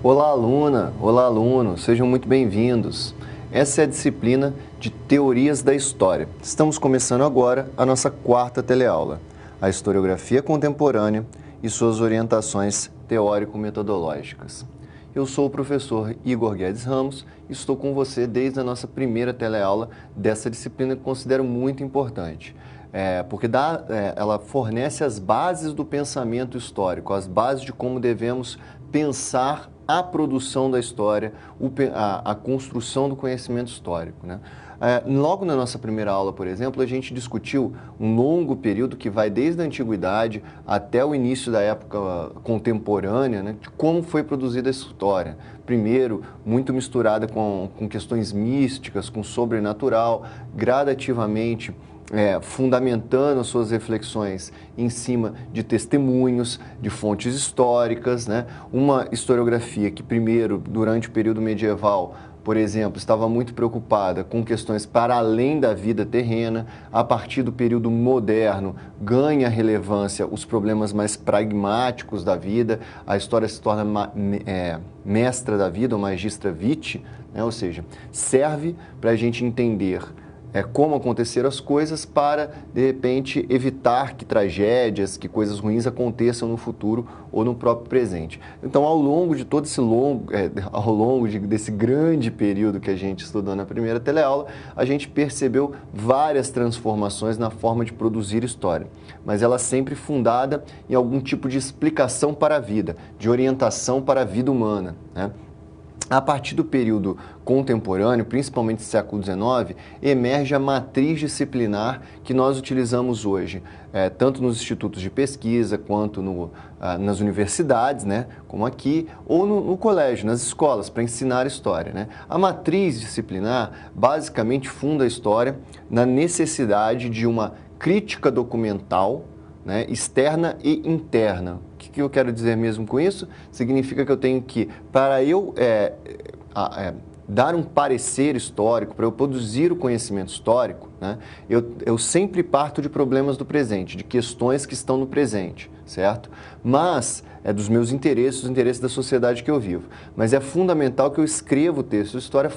Olá, aluna! Olá, aluno! Sejam muito bem-vindos. Essa é a disciplina de Teorias da História. Estamos começando agora a nossa quarta teleaula, a historiografia contemporânea e suas orientações teórico-metodológicas. Eu sou o professor Igor Guedes Ramos e estou com você desde a nossa primeira teleaula dessa disciplina que considero muito importante. Porque ela fornece as bases do pensamento histórico, as bases de como devemos pensar a produção da história, a construção do conhecimento histórico, né? Logo na nossa primeira aula, por exemplo, a gente discutiu um longo período que vai desde a antiguidade até o início da época contemporânea, né, de como foi produzida a história. Primeiro, muito misturada com questões místicas, com sobrenatural, gradativamente fundamentando as suas reflexões em cima de testemunhos, de fontes históricas, né? Uma historiografia que primeiro, durante o período medieval, por exemplo, estava muito preocupada com questões para além da vida terrena. A partir do período moderno, ganha relevância os problemas mais pragmáticos da vida. A história se torna mestra da vida, ou magistra vitae, né? Ou seja, serve para a gente entender como aconteceram as coisas para, de repente, evitar que tragédias, que coisas ruins aconteçam no futuro ou no próprio presente. Então, ao longo de todo esse desse grande período que a gente estudou na primeira teleaula, a gente percebeu várias transformações na forma de produzir história, mas ela sempre fundada em algum tipo de explicação para a vida, de orientação para a vida humana, né? A partir do período contemporâneo, principalmente do século XIX, emerge a matriz disciplinar que nós utilizamos hoje, tanto nos institutos de pesquisa quanto nas universidades, né, como aqui, ou no colégio, nas escolas, para ensinar história, né? A matriz disciplinar basicamente funda a história na necessidade de uma crítica documental, né, externa e interna. O que eu quero dizer mesmo com isso? Significa que eu tenho que, para eu dar um parecer histórico, para eu produzir o conhecimento histórico, né, eu sempre parto de problemas do presente, de questões que estão no presente, certo? Mas é dos meus interesses, os interesses da sociedade que eu vivo. Mas é fundamental que eu escreva o texto de história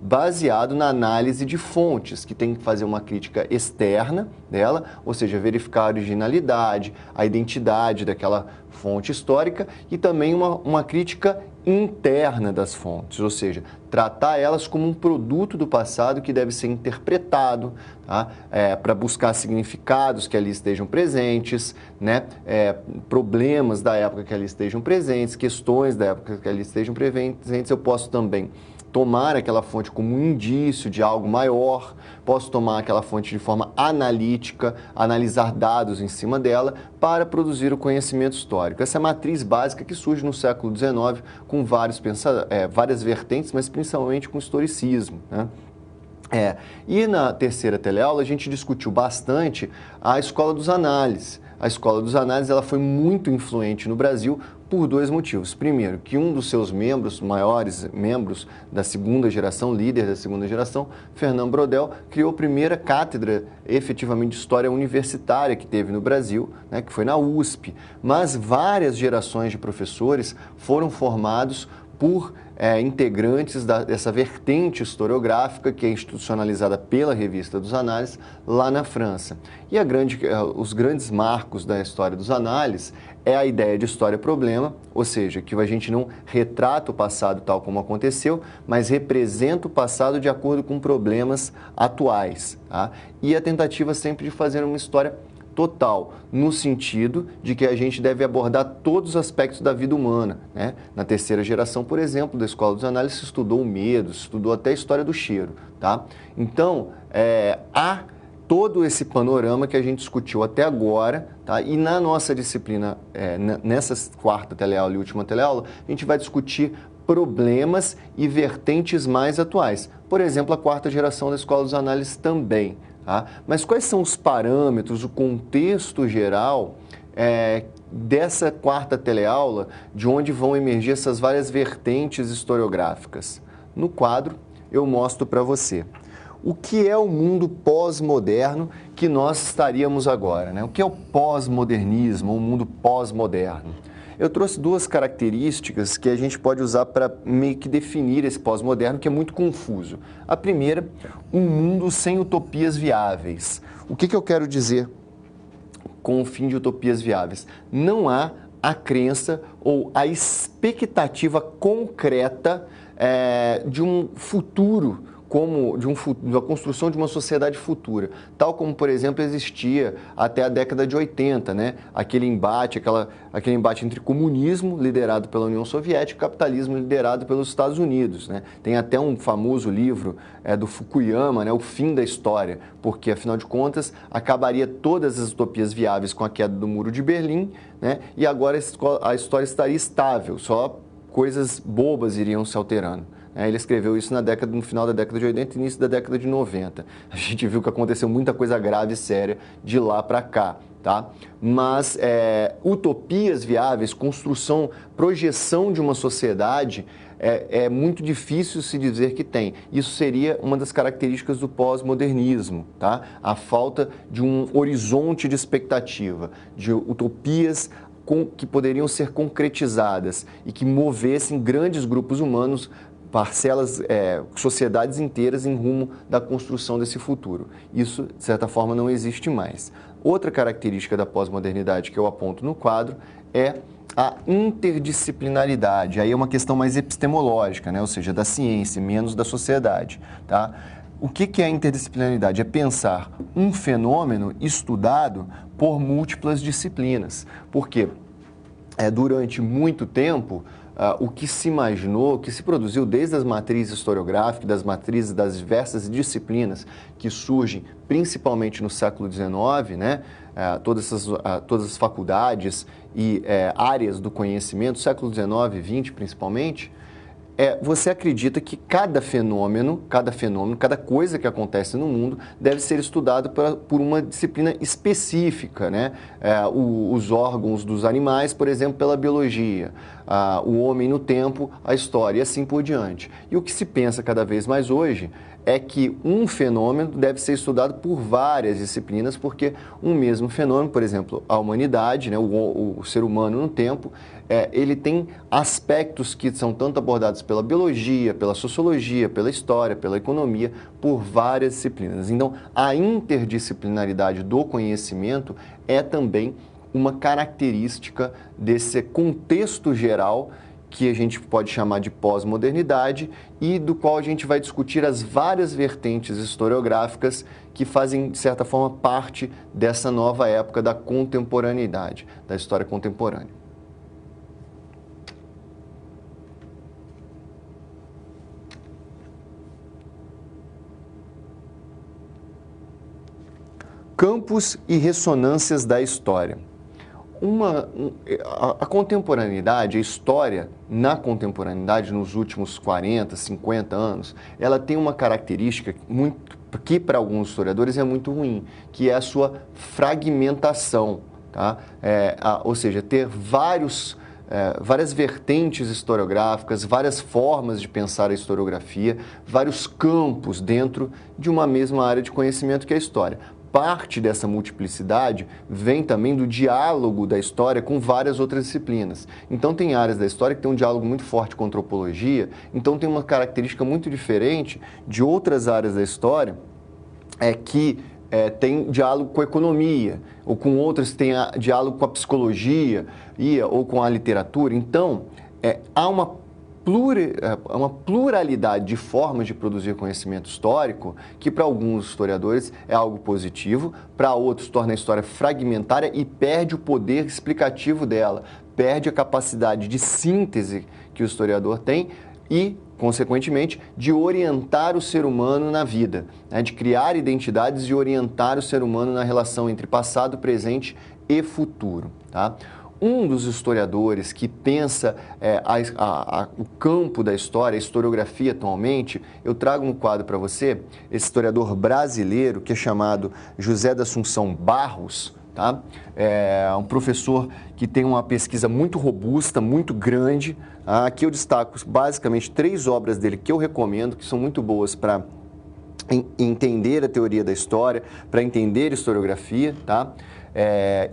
baseado na análise de fontes, que tem que fazer uma crítica externa dela, ou seja, verificar a originalidade, a identidade daquela fonte histórica e também uma crítica interna das fontes, ou seja, tratar elas como um produto do passado que deve ser interpretado, tá? Para buscar significados que ali estejam presentes, né? Problemas da época que ali estejam presentes, questões da época que ali estejam presentes. Eu posso também tomar aquela fonte como um indício de algo maior, posso tomar aquela fonte de forma analítica, analisar dados em cima dela para produzir o conhecimento histórico. Essa é a matriz básica que surge no século XIX com várias vertentes, mas principalmente com o historicismo, né? E na terceira teleaula a gente discutiu bastante a escola dos análises. A escola dos análises ela foi muito influente no Brasil por dois motivos. Primeiro, que um dos seus maiores membros da segunda geração, líder da segunda geração, Fernando Brodel, criou a primeira cátedra efetivamente de história universitária que teve no Brasil, né, que foi na USP. Mas várias gerações de professores foram formados por integrantes dessa vertente historiográfica que é institucionalizada pela Revista dos Análises lá na França. E os grandes marcos da história dos análises é a ideia de história-problema, ou seja, que a gente não retrata o passado tal como aconteceu, mas representa o passado de acordo com problemas atuais, tá? E a tentativa sempre de fazer uma história total, no sentido de que a gente deve abordar todos os aspectos da vida humana, né? Na terceira geração, por exemplo, da Escola dos Análises, se estudou o medo, se estudou até a história do cheiro, tá? Então, há todo esse panorama que a gente discutiu até agora, tá? E na nossa disciplina, nessa quarta teleaula e última teleaula, a gente vai discutir problemas e vertentes mais atuais. Por exemplo, a quarta geração da Escola dos Análises também. Tá? Mas quais são os parâmetros, o contexto geral dessa quarta teleaula, de onde vão emergir essas várias vertentes historiográficas? No quadro, eu mostro para você. O que é o mundo pós-moderno que nós estaríamos agora, né? O que é o pós-modernismo, o mundo pós-moderno? Eu trouxe duas características que a gente pode usar para meio que definir esse pós-moderno, que é muito confuso. A primeira, um mundo sem utopias viáveis. O que eu quero dizer com o fim de utopias viáveis? Não há a crença ou a expectativa concreta de um futuro, da construção de uma sociedade futura, tal como, por exemplo, existia até a década de 80, né? Aquele embate entre comunismo, liderado pela União Soviética, e capitalismo, liderado pelos Estados Unidos, né? Tem até um famoso livro do Fukuyama, né? O Fim da História, porque, afinal de contas, acabaria todas as utopias viáveis com a queda do Muro de Berlim, né? E agora a história estaria estável, só coisas bobas iriam se alterando. Ele escreveu isso no final da década de 80 e início da década de 90. A gente viu que aconteceu muita coisa grave e séria de lá para cá, tá? Mas utopias viáveis, construção, projeção de uma sociedade, é muito difícil se dizer que tem. Isso seria uma das características do pós-modernismo, tá? A falta de um horizonte de expectativa, de utopias que poderiam ser concretizadas e que movessem grandes grupos humanos, parcelas, sociedades inteiras em rumo da construção desse futuro. Isso, de certa forma, não existe mais. Outra característica da pós-modernidade que eu aponto no quadro é a interdisciplinaridade. Aí é uma questão mais epistemológica, né? Ou seja, da ciência, menos da sociedade, tá? O que é a interdisciplinaridade? É pensar um fenômeno estudado por múltiplas disciplinas. Porque durante muito tempo, o que se imaginou, o que se produziu desde as matrizes historiográficas, das matrizes das diversas disciplinas que surgem principalmente no século XIX, né? Todas as faculdades e áreas do conhecimento, século XIX e XX principalmente, você acredita que cada fenômeno, cada coisa que acontece no mundo deve ser estudado por uma disciplina específica, né? Os órgãos dos animais, por exemplo, pela biologia, o homem no tempo, a história e assim por diante. E o que se pensa cada vez mais hoje é que um fenômeno deve ser estudado por várias disciplinas, porque um mesmo fenômeno, por exemplo, a humanidade, né, o ser humano no tempo, ele tem aspectos que são tanto abordados pela biologia, pela sociologia, pela história, pela economia, por várias disciplinas. Então, a interdisciplinaridade do conhecimento é também uma característica desse contexto geral que a gente pode chamar de pós-modernidade e do qual a gente vai discutir as várias vertentes historiográficas que fazem, de certa forma, parte dessa nova época da contemporaneidade, da história contemporânea. Campos e ressonâncias da história. A contemporaneidade, a história na contemporaneidade, nos últimos 40, 50 anos, ela tem uma característica que para alguns historiadores é muito ruim, que é a sua fragmentação, tá? Ou seja, ter várias vertentes historiográficas, várias formas de pensar a historiografia, vários campos dentro de uma mesma área de conhecimento que é a história. Parte dessa multiplicidade vem também do diálogo da história com várias outras disciplinas. Então, tem áreas da história que tem um diálogo muito forte com a antropologia, então tem uma característica muito diferente de outras áreas da história que tem diálogo com a economia, ou com outras que têm diálogo com a psicologia ou com a literatura. Então, há uma pluralidade de formas de produzir conhecimento histórico que para alguns historiadores é algo positivo, para outros torna a história fragmentária e perde o poder explicativo dela, perde a capacidade de síntese que o historiador tem e, consequentemente, de orientar o ser humano na vida, né? De criar identidades e orientar o ser humano na relação entre passado, presente e futuro, tá? Um dos historiadores que pensa o campo da história, a historiografia atualmente, eu trago no quadro para você esse historiador brasileiro que é chamado José da Assunção Barros, tá? É um professor que tem uma pesquisa muito robusta, muito grande. Aqui eu destaco basicamente 3 obras dele que eu recomendo, que são muito boas para entender a teoria da história, para entender historiografia, tá?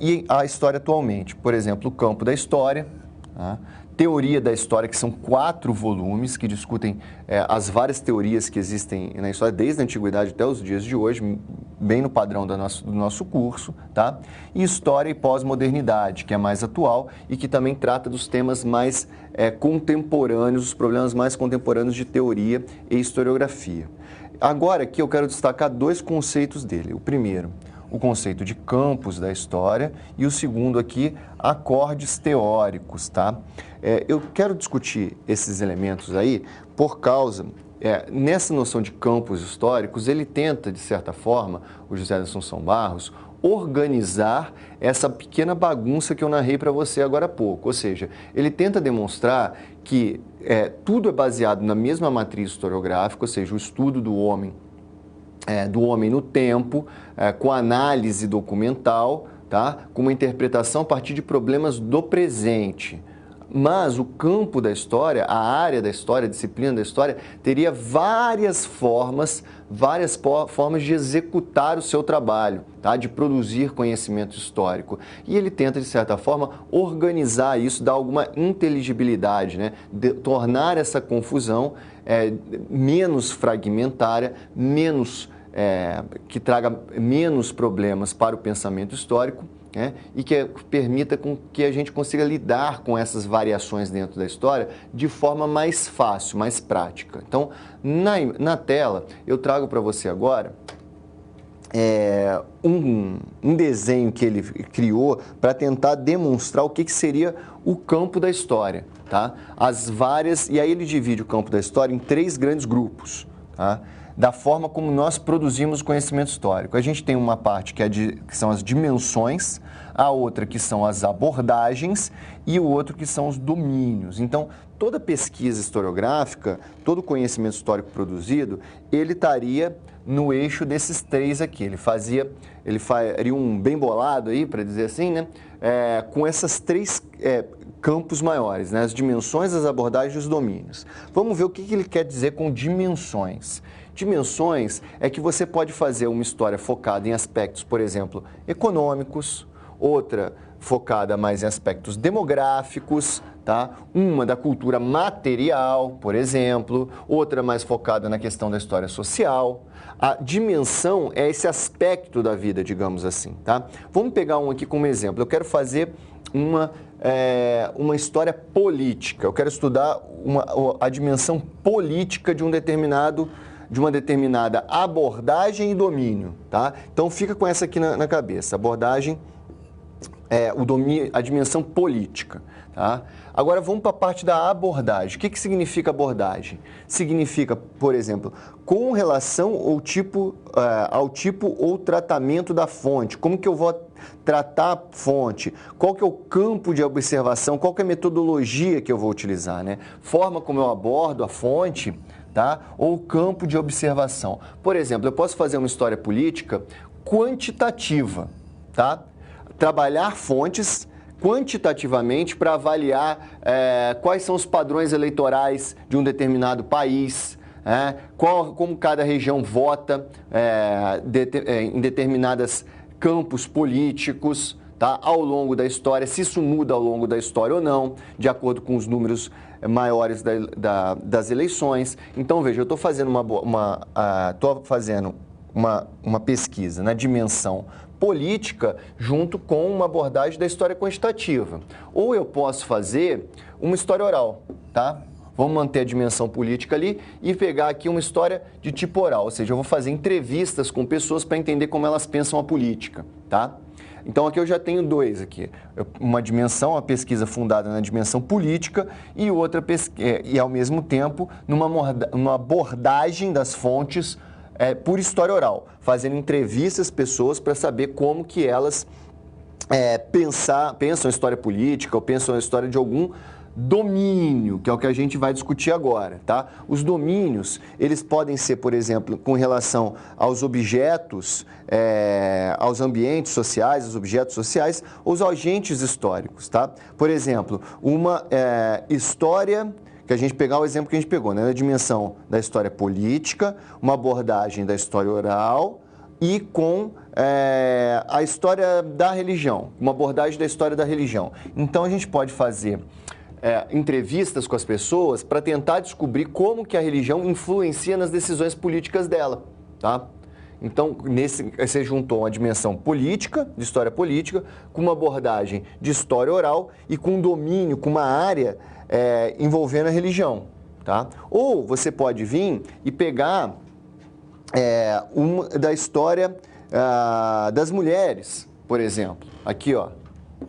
E a história atualmente, por exemplo, o campo da história, Tá? Teoria da História, que são 4 volumes que discutem as várias teorias que existem na história, desde a antiguidade até os dias de hoje, bem no padrão do nosso curso, tá? E História e Pós-Modernidade, que é mais atual e que também trata dos temas mais contemporâneos, os problemas mais contemporâneos de teoria e historiografia. Agora aqui eu quero destacar 2 conceitos dele. O primeiro, o conceito de campos da história, e o segundo aqui, acordes teóricos, tá? Eu quero discutir esses elementos aí por causa, nessa noção de campos históricos, ele tenta, de certa forma, o José da Assunção Barros, organizar essa pequena bagunça que eu narrei para você agora há pouco. Ou seja, ele tenta demonstrar que tudo é baseado na mesma matriz historiográfica, ou seja, o estudo do homem no tempo, com análise documental, tá? Com uma interpretação a partir de problemas do presente. Mas o campo da história, a área da história, a disciplina da história, teria várias formas de executar o seu trabalho, tá? De produzir conhecimento histórico. E ele tenta, de certa forma, organizar isso, dar alguma inteligibilidade, né? Tornar essa confusão menos fragmentária, que traga menos problemas para o pensamento histórico, e que permita que a gente consiga lidar com essas variações dentro da história de forma mais fácil, mais prática. Então, na tela, eu trago para você agora um desenho que ele criou para tentar demonstrar o que seria o campo da história, tá? E aí ele divide o campo da história em 3 grandes grupos, tá? Da forma como nós produzimos conhecimento histórico. A gente tem uma parte que são as dimensões, a outra que são as abordagens e o outro que são os domínios. Então, toda pesquisa historiográfica, todo conhecimento histórico produzido, ele estaria no eixo desses 3 aqui. Ele faria um bem bolado aí, para dizer assim, né? Com essas 3 campos maiores, né? As dimensões, as abordagens e os domínios. Vamos ver o que ele quer dizer com dimensões. Dimensões é que você pode fazer uma história focada em aspectos, por exemplo, econômicos, outra focada mais em aspectos demográficos, tá? Uma da cultura material, por exemplo, outra mais focada na questão da história social. A dimensão é esse aspecto da vida, digamos assim, tá? Vamos pegar um aqui como exemplo. Eu quero fazer uma história política. Eu quero estudar a dimensão política de uma determinada abordagem e domínio, tá? Então fica com essa aqui na cabeça, abordagem, a dimensão política, tá? Agora vamos para a parte da abordagem. O que significa abordagem? Significa, por exemplo, com relação ao tipo ou tratamento da fonte. Como que eu vou tratar a fonte? Qual que é o campo de observação? Qual que é a metodologia que eu vou utilizar, né? Forma como eu abordo a fonte, tá? Ou campo de observação. Por exemplo, eu posso fazer uma história política quantitativa, tá? Trabalhar fontes quantitativamente para avaliar quais são os padrões eleitorais de um determinado país, como cada região vota em determinadas campos políticos, tá? Ao longo da história, se isso muda ao longo da história ou não, de acordo com os números maiores das eleições. Então, veja, eu estou fazendo uma pesquisa na dimensão política junto com uma abordagem da história quantitativa. Ou eu posso fazer uma história oral, tá? Vamos manter a dimensão política ali e pegar aqui uma história de tipo oral, ou seja, eu vou fazer entrevistas com pessoas para entender como elas pensam a política, tá? Então aqui eu já tenho 2 aqui, uma dimensão, uma pesquisa fundada na dimensão política e outra e ao mesmo tempo numa abordagem das fontes por história oral, fazendo entrevistas às pessoas para saber como que elas pensam a história política ou pensam a história de algum domínio, que é o que a gente vai discutir agora, tá? Os domínios, eles podem ser, por exemplo, com relação aos objetos, aos ambientes sociais, aos objetos sociais, ou os agentes históricos, tá? Por exemplo, uma história, que a gente pegar o exemplo que a gente pegou, né? Na dimensão da história política, uma abordagem da história oral e com a história da religião, uma abordagem da história da religião. Então, a gente pode fazer entrevistas com as pessoas para tentar descobrir como que a religião influencia nas decisões políticas dela, tá? Então, você juntou uma dimensão política, de história política, com uma abordagem de história oral e com um domínio, com uma área envolvendo a religião, tá? Ou você pode vir e pegar uma da história das mulheres, por exemplo, aqui, ó,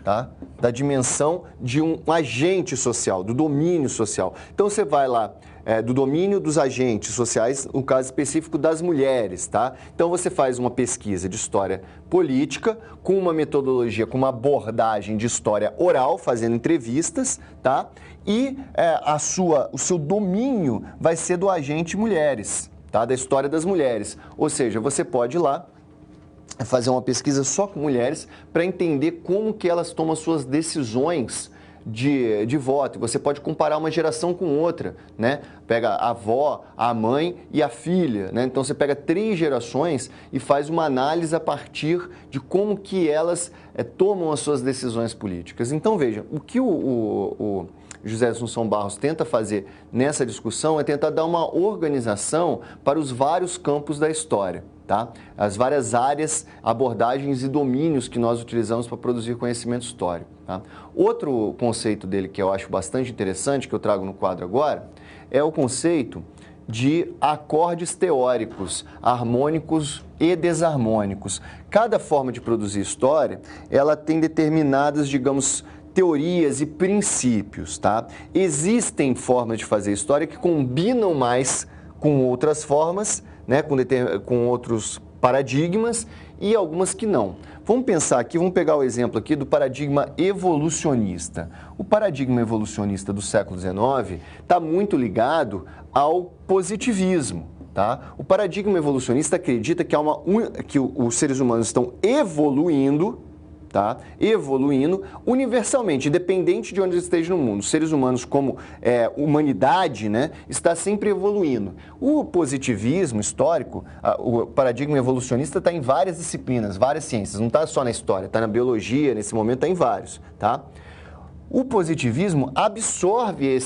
tá? Da dimensão de um agente social, do domínio social. Então, você vai lá, do domínio dos agentes sociais, no caso específico das mulheres, tá? Então, você faz uma pesquisa de história política com uma metodologia, com uma abordagem de história oral, fazendo entrevistas, tá? E o seu domínio vai ser do agente mulheres, tá? Da história das mulheres. Ou seja, você pode ir lá fazer uma pesquisa só com mulheres para entender como que elas tomam suas decisões de voto. Você pode comparar uma geração com outra, né? Pega a avó, a mãe e a filha, né? Então você pega 3 gerações e faz uma análise a partir de como que elas tomam as suas decisões políticas. Então veja, o que o José Assunção Barros tenta fazer nessa discussão é tentar dar uma organização para os vários campos da história, tá? As várias áreas, abordagens e domínios que nós utilizamos para produzir conhecimento histórico, tá? Outro conceito dele que eu acho bastante interessante, que eu trago no quadro agora, é o conceito de acordes teóricos, harmônicos e desarmônicos. Cada forma de produzir história, ela tem determinadas, digamos, teorias e princípios, tá? Existem formas de fazer história que combinam mais com outras formas, né? Com outros paradigmas e algumas que não. Vamos pensar aqui, vamos pegar o exemplo aqui do paradigma evolucionista. O paradigma evolucionista do século XIX está muito ao positivismo, tá? O paradigma evolucionista acredita que os seres humanos estão evoluindo, tá? Evoluindo universalmente, independente de onde esteja no mundo. Os seres humanos, como humanidade, né, está sempre evoluindo. O positivismo histórico, o paradigma evolucionista está em várias disciplinas, várias ciências, não está só na história, está na biologia, nesse momento está em vários, tá? O positivismo absorve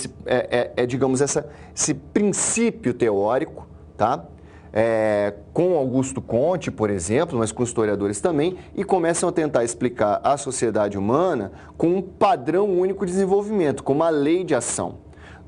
digamos, esse princípio teórico, tá? Com Augusto Comte, por exemplo, mas com historiadores também, e começam a tentar explicar a sociedade humana com um padrão único de desenvolvimento, com uma lei de ação.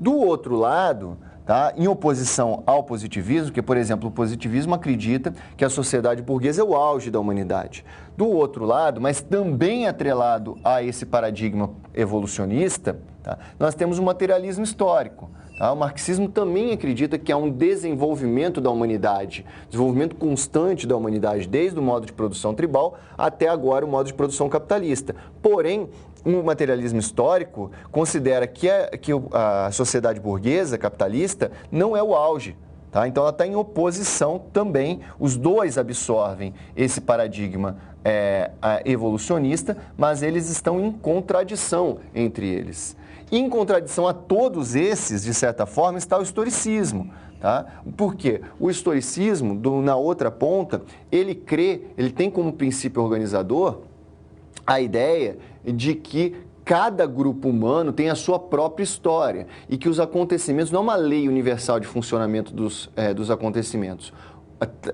Do outro lado, tá, em oposição ao positivismo, que, por exemplo, o positivismo acredita que a sociedade burguesa é o auge da humanidade. Do outro lado, mas também atrelado a esse paradigma evolucionista, tá, nós temos o materialismo histórico. O marxismo também acredita que há um desenvolvimento da humanidade, desenvolvimento constante da humanidade, desde o modo de produção tribal até agora o modo de produção capitalista. Porém, o materialismo histórico considera que a sociedade burguesa capitalista não é o auge. Tá? Então, ela está em oposição também, os dois absorvem esse paradigma evolucionista, mas eles estão em contradição entre eles. Em contradição a todos esses, de certa forma, está o historicismo. Tá? Por quê? O historicismo, na outra ponta, ele tem como princípio organizador a ideia de que cada grupo humano tem a sua própria história e que os acontecimentos não é uma lei universal de funcionamento dos acontecimentos.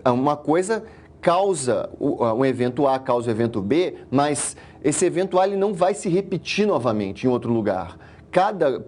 Uma coisa causa, um evento A causa o evento B, mas esse evento A ele não vai se repetir novamente em outro lugar.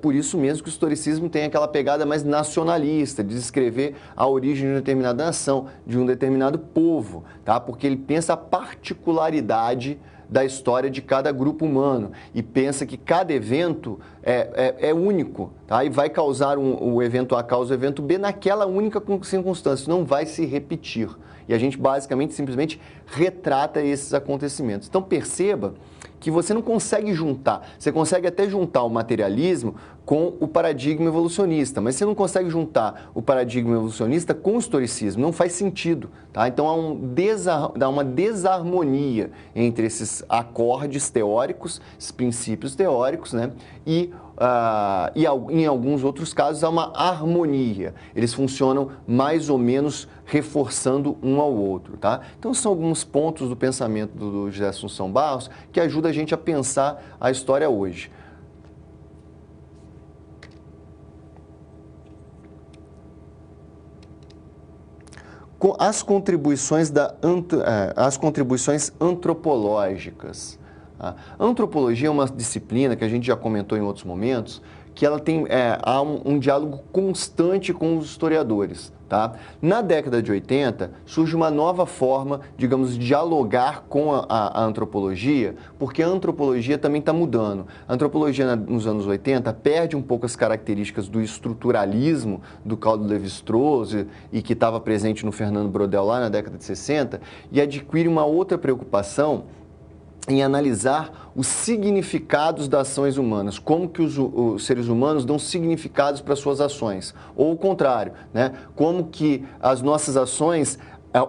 Por isso mesmo que o historicismo tem aquela pegada mais nacionalista, de descrever a origem de uma determinada nação, de um determinado povo, tá? Porque ele pensa a particularidade da história de cada grupo humano e pensa que cada evento é único, tá? E vai causar o evento A causa o evento B naquela única circunstância, não vai se repetir. E a gente basicamente, simplesmente retrata esses acontecimentos. Então perceba que você não consegue juntar, você consegue até juntar o materialismo com o paradigma evolucionista, mas você não consegue juntar o paradigma evolucionista com o historicismo, não faz sentido, tá? Então há uma desarmonia entre esses acordes teóricos, esses princípios teóricos, né? E em alguns outros casos há uma harmonia, eles funcionam mais ou menos reforçando um ao outro, tá? Então são alguns pontos do pensamento do José Assunção Barros que ajudam a gente a pensar a história hoje. as contribuições antropológicas. A antropologia é uma disciplina que a gente já comentou em outros momentos, que ela tem há um diálogo constante com os historiadores. Tá? Na década de 80, surge uma nova forma, digamos, de dialogar com a antropologia, porque a antropologia também está mudando. A antropologia nos anos 80 perde um pouco as características do estruturalismo do Claudio Lévi-Strauss e que estava presente no Fernando Brodel lá na década de 60 e adquire uma outra preocupação em analisar os significados das ações humanas, como que os seres humanos dão significados para suas ações, ou o contrário, né? Como que as nossas ações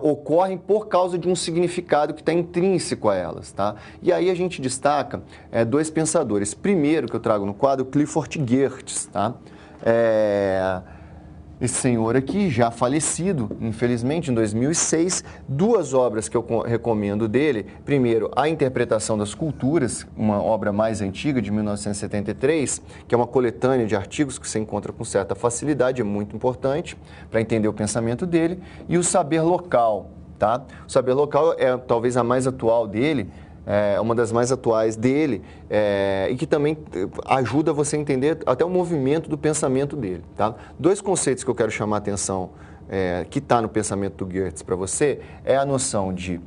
ocorrem por causa de um significado que está intrínseco a elas, tá? E aí a gente destaca dois pensadores. Primeiro que eu trago no quadro, Clifford Geertz, tá? Esse senhor aqui, já falecido, infelizmente, em 2006, duas obras que eu recomendo dele. Primeiro, A Interpretação das Culturas, uma obra mais antiga, de 1973, que é uma coletânea de artigos que você encontra com certa facilidade, é muito importante para entender o pensamento dele. E O Saber Local, tá? O Saber Local é talvez a mais atual dele, uma das mais atuais dele, e que também ajuda você a entender até o movimento do pensamento dele. Tá? Dois conceitos que eu quero chamar a atenção, que está no pensamento do Geertz para você, é a noção de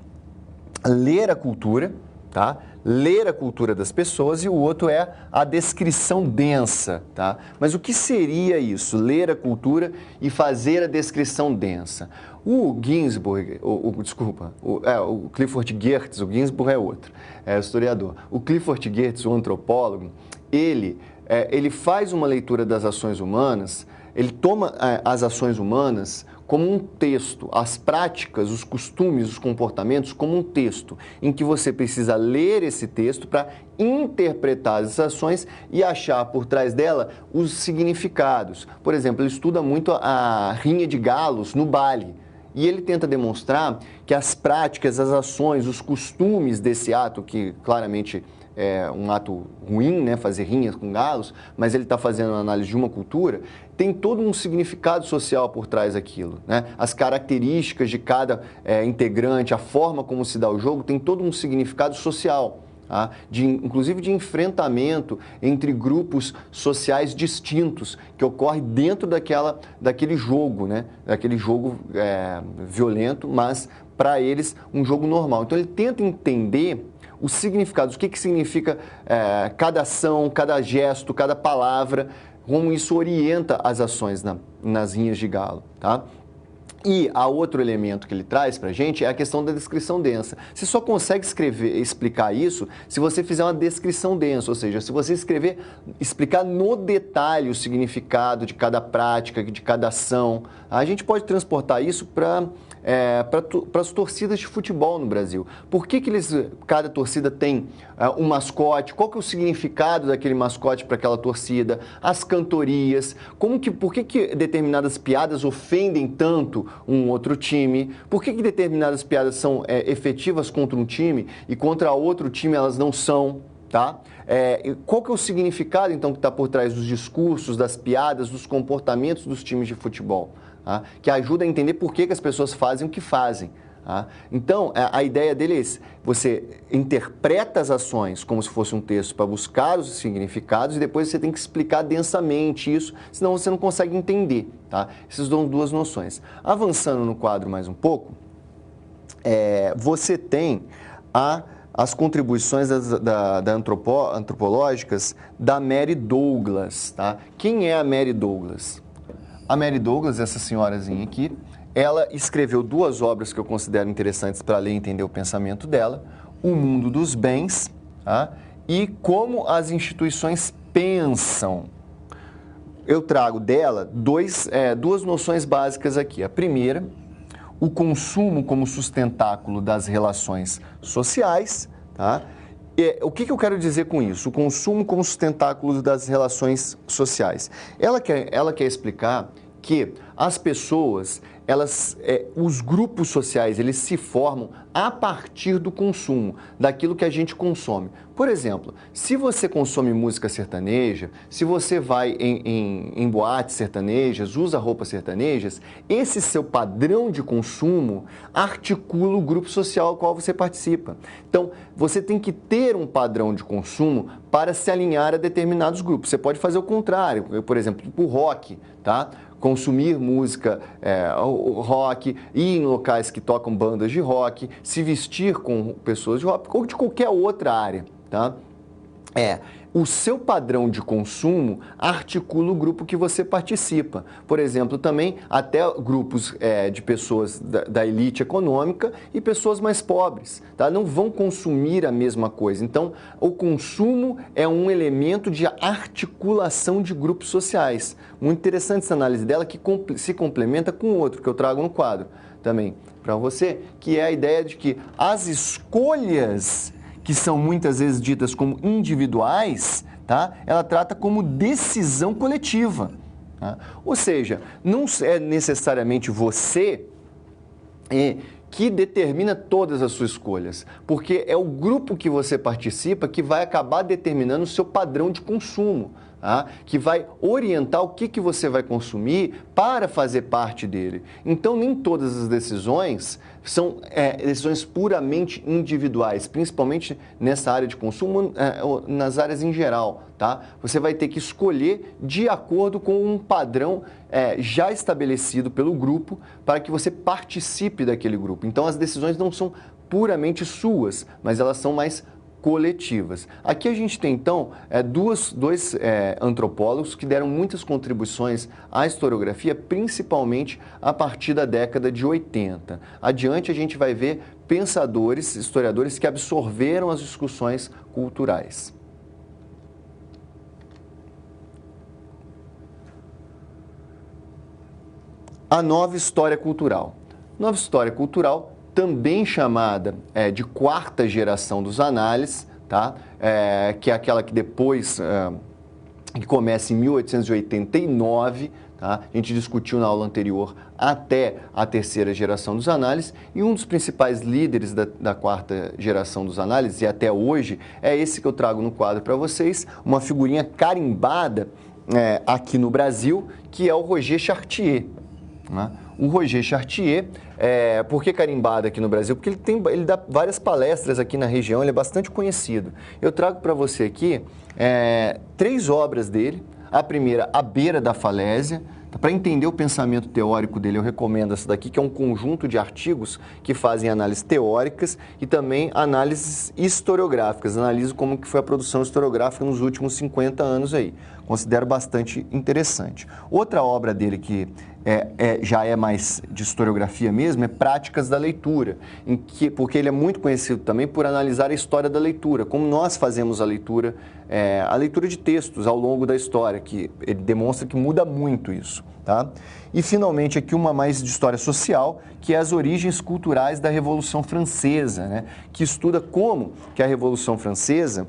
ler a cultura, tá? Ler a cultura das pessoas, e o outro é a descrição densa. Tá? Mas o que seria isso? Ler a cultura e fazer a descrição densa. O Ginsburg, o Clifford Geertz, o Ginsburg é outro, é o historiador. O Clifford Geertz, o antropólogo, ele faz uma leitura das ações humanas, ele toma as ações humanas como um texto, as práticas, os costumes, os comportamentos como um texto, em que você precisa ler esse texto para interpretar as ações e achar por trás dela os significados. Por exemplo, ele estuda muito a rinha de galos no baile. E ele tenta demonstrar que as práticas, as ações, os costumes desse ato, que claramente é um ato ruim, né, fazer rinhas com galos, mas ele está fazendo uma análise de uma cultura, tem todo um significado social por trás daquilo. Né? As características de cada integrante, a forma como se dá o jogo, tem todo um significado social. Tá? Inclusive de enfrentamento entre grupos sociais distintos que ocorre dentro daquele jogo, né? Daquele jogo violento, mas para eles um jogo normal. Então ele tenta entender os significados, o que significa cada ação, cada gesto, cada palavra, como isso orienta as ações nas rinhas de galo. Tá? E a outro elemento que ele traz para a gente é a questão da descrição densa. Você só consegue explicar isso se você fizer uma descrição densa, ou seja, se você explicar no detalhe o significado de cada prática, de cada ação. A gente pode transportar isso para as torcidas de futebol no Brasil. Por que cada torcida tem um mascote? Qual que é o significado daquele mascote para aquela torcida? As cantorias? Por que determinadas piadas ofendem tanto um outro time? Por que determinadas piadas são efetivas contra um time e contra outro time elas não são? Tá? Qual que é o significado, então, que está por trás dos discursos, das piadas, dos comportamentos dos times de futebol? Tá? Que ajuda a entender por que as pessoas fazem o que fazem. Tá? Então, a ideia dele é esse. Você interpreta as ações como se fosse um texto para buscar os significados e depois você tem que explicar densamente isso, senão você não consegue entender. Tá? Essas são duas noções. Avançando no quadro mais um pouco, você tem as contribuições antropológicas da Mary Douglas. Tá? Quem é a Mary Douglas? A Mary Douglas, essa senhorazinha aqui, ela escreveu duas obras que eu considero interessantes para ler e entender o pensamento dela: O Mundo dos Bens, tá? E Como as Instituições Pensam. Eu trago dela duas noções básicas aqui. A primeira, o consumo como sustentáculo das relações sociais. Tá? O que eu quero dizer com isso? O consumo como sustentáculo das relações sociais. Ela quer explicar que as pessoas, os grupos sociais, eles se formam a partir do consumo, daquilo que a gente consome. Por exemplo, se você consome música sertaneja, se você vai em boates sertanejas, usa roupas sertanejas, esse seu padrão de consumo articula o grupo social ao qual você participa. Então, você tem que ter um padrão de consumo para se alinhar a determinados grupos. Você pode fazer o contrário, por exemplo, o rock, tá? Consumir música rock, ir em locais que tocam bandas de rock, se vestir com pessoas de rock ou de qualquer outra área, tá? O seu padrão de consumo articula o grupo que você participa. Por exemplo, também até grupos de pessoas da elite econômica e pessoas mais pobres, tá? Não vão consumir a mesma coisa. Então, o consumo é um elemento de articulação de grupos sociais. Muito interessante essa análise dela, que se complementa com outro que eu trago no quadro também para você, que é a ideia de que as escolhas que são muitas vezes ditas como individuais, tá? Ela trata como decisão coletiva. Tá? Ou seja, não é necessariamente você que determina todas as suas escolhas, porque é o grupo que você participa que vai acabar determinando o seu padrão de consumo, tá? Que vai orientar o que você vai consumir para fazer parte dele. Então, nem todas as decisões são decisões puramente individuais, principalmente nessa área de consumo, nas áreas em geral, tá? Você vai ter que escolher de acordo com um padrão já estabelecido pelo grupo para que você participe daquele grupo. Então, as decisões não são puramente suas, mas elas são mais coletivas. Aqui a gente tem, então, dois antropólogos que deram muitas contribuições à historiografia, principalmente a partir da década de 80. Adiante, a gente vai ver pensadores, historiadores que absorveram as discussões culturais. A nova história cultural. Nova história cultural, também chamada de quarta geração dos análises, tá? Que é aquela que depois, que começa em 1889, tá? A gente discutiu na aula anterior até a terceira geração dos análises, e um dos principais líderes da quarta geração dos análises, e até hoje, é esse que eu trago no quadro para vocês, uma figurinha carimbada aqui no Brasil, que é o Roger Chartier. Né? O Roger Chartier, por que carimbado aqui no Brasil? Porque ele dá várias palestras aqui na região, ele é bastante conhecido. Eu trago para você aqui 3 obras dele. A primeira, A Beira da Falésia. Para entender o pensamento teórico dele, eu recomendo essa daqui, que é um conjunto de artigos que fazem análises teóricas e também análises historiográficas. Analiso como que foi a produção historiográfica nos últimos 50 anos aí. Considero bastante interessante. Outra obra dele que já é mais de historiografia mesmo, é Práticas da Leitura, porque ele é muito conhecido também por analisar a história da leitura, como nós fazemos a leitura de textos ao longo da história, que ele demonstra que muda muito isso. Tá? E, finalmente, aqui uma mais de história social, que é as origens culturais da Revolução Francesa, né? Que estuda como que a Revolução Francesa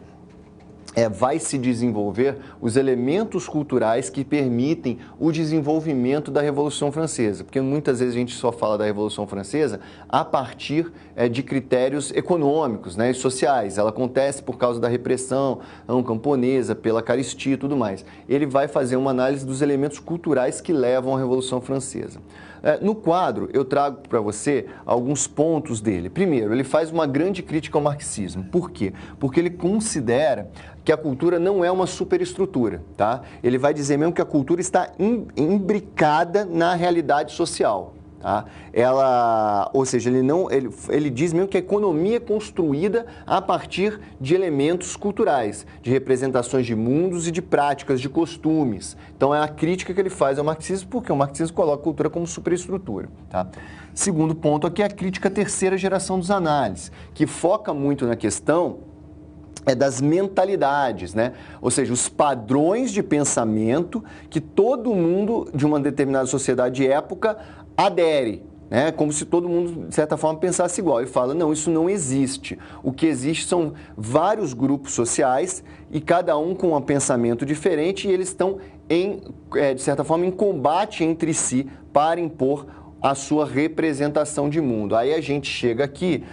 vai se desenvolver os elementos culturais que permitem o desenvolvimento da Revolução Francesa, porque muitas vezes a gente só fala da Revolução Francesa a partir de critérios econômicos, né, e sociais. Ela acontece por causa da repressão camponesa, pela caristia e tudo mais. Ele vai fazer uma análise dos elementos culturais que levam à Revolução Francesa. No quadro, eu trago para você alguns pontos dele. Primeiro, ele faz uma grande crítica ao marxismo. Por quê? Porque ele considera que a cultura não é uma superestrutura, tá? Ele vai dizer mesmo que a cultura está imbricada na realidade social. Tá? Ou seja, ele diz mesmo que a economia é construída a partir de elementos culturais, de representações de mundos e de práticas, de costumes. Então é a crítica que ele faz ao marxismo, porque o marxismo coloca a cultura como superestrutura. Tá? Segundo ponto aqui é a crítica à terceira geração dos análises, que foca muito na questão das mentalidades, né? Ou seja, os padrões de pensamento que todo mundo de uma determinada sociedade de época adere, né? Como se todo mundo, de certa forma, pensasse igual. Ele fala, não, isso não existe. O que existe são vários grupos sociais e cada um com um pensamento diferente e eles estão, de certa forma, em combate entre si para impor a sua representação de mundo. Aí a gente chega aqui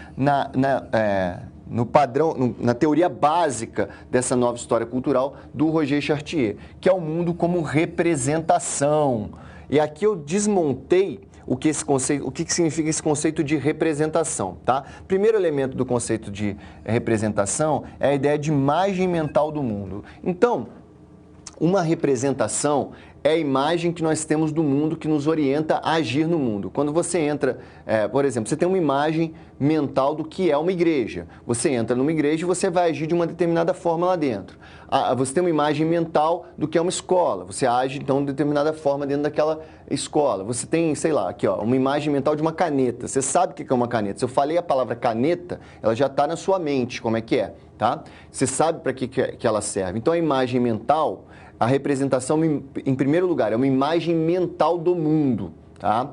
no padrão, na teoria básica dessa nova história cultural do Roger Chartier, que é o mundo como representação. E aqui eu desmontei o que significa esse conceito de representação, tá? Primeiro elemento do conceito de representação é a ideia de imagem mental do mundo. Então, uma representação é a imagem que nós temos do mundo que nos orienta a agir no mundo. Quando você entra, por exemplo, você tem uma imagem mental do que é uma igreja. Você entra numa igreja e você vai agir de uma determinada forma lá dentro. Você tem uma imagem mental do que é uma escola. Você age, então, de determinada forma dentro daquela escola. Você tem, sei lá, aqui, ó, uma imagem mental de uma caneta. Você sabe o que é uma caneta. Se eu falei a palavra caneta, ela já está na sua mente, como é que é, tá? Você sabe para que ela serve. Então, a imagem mental... A representação, em primeiro lugar, é uma imagem mental do mundo, tá?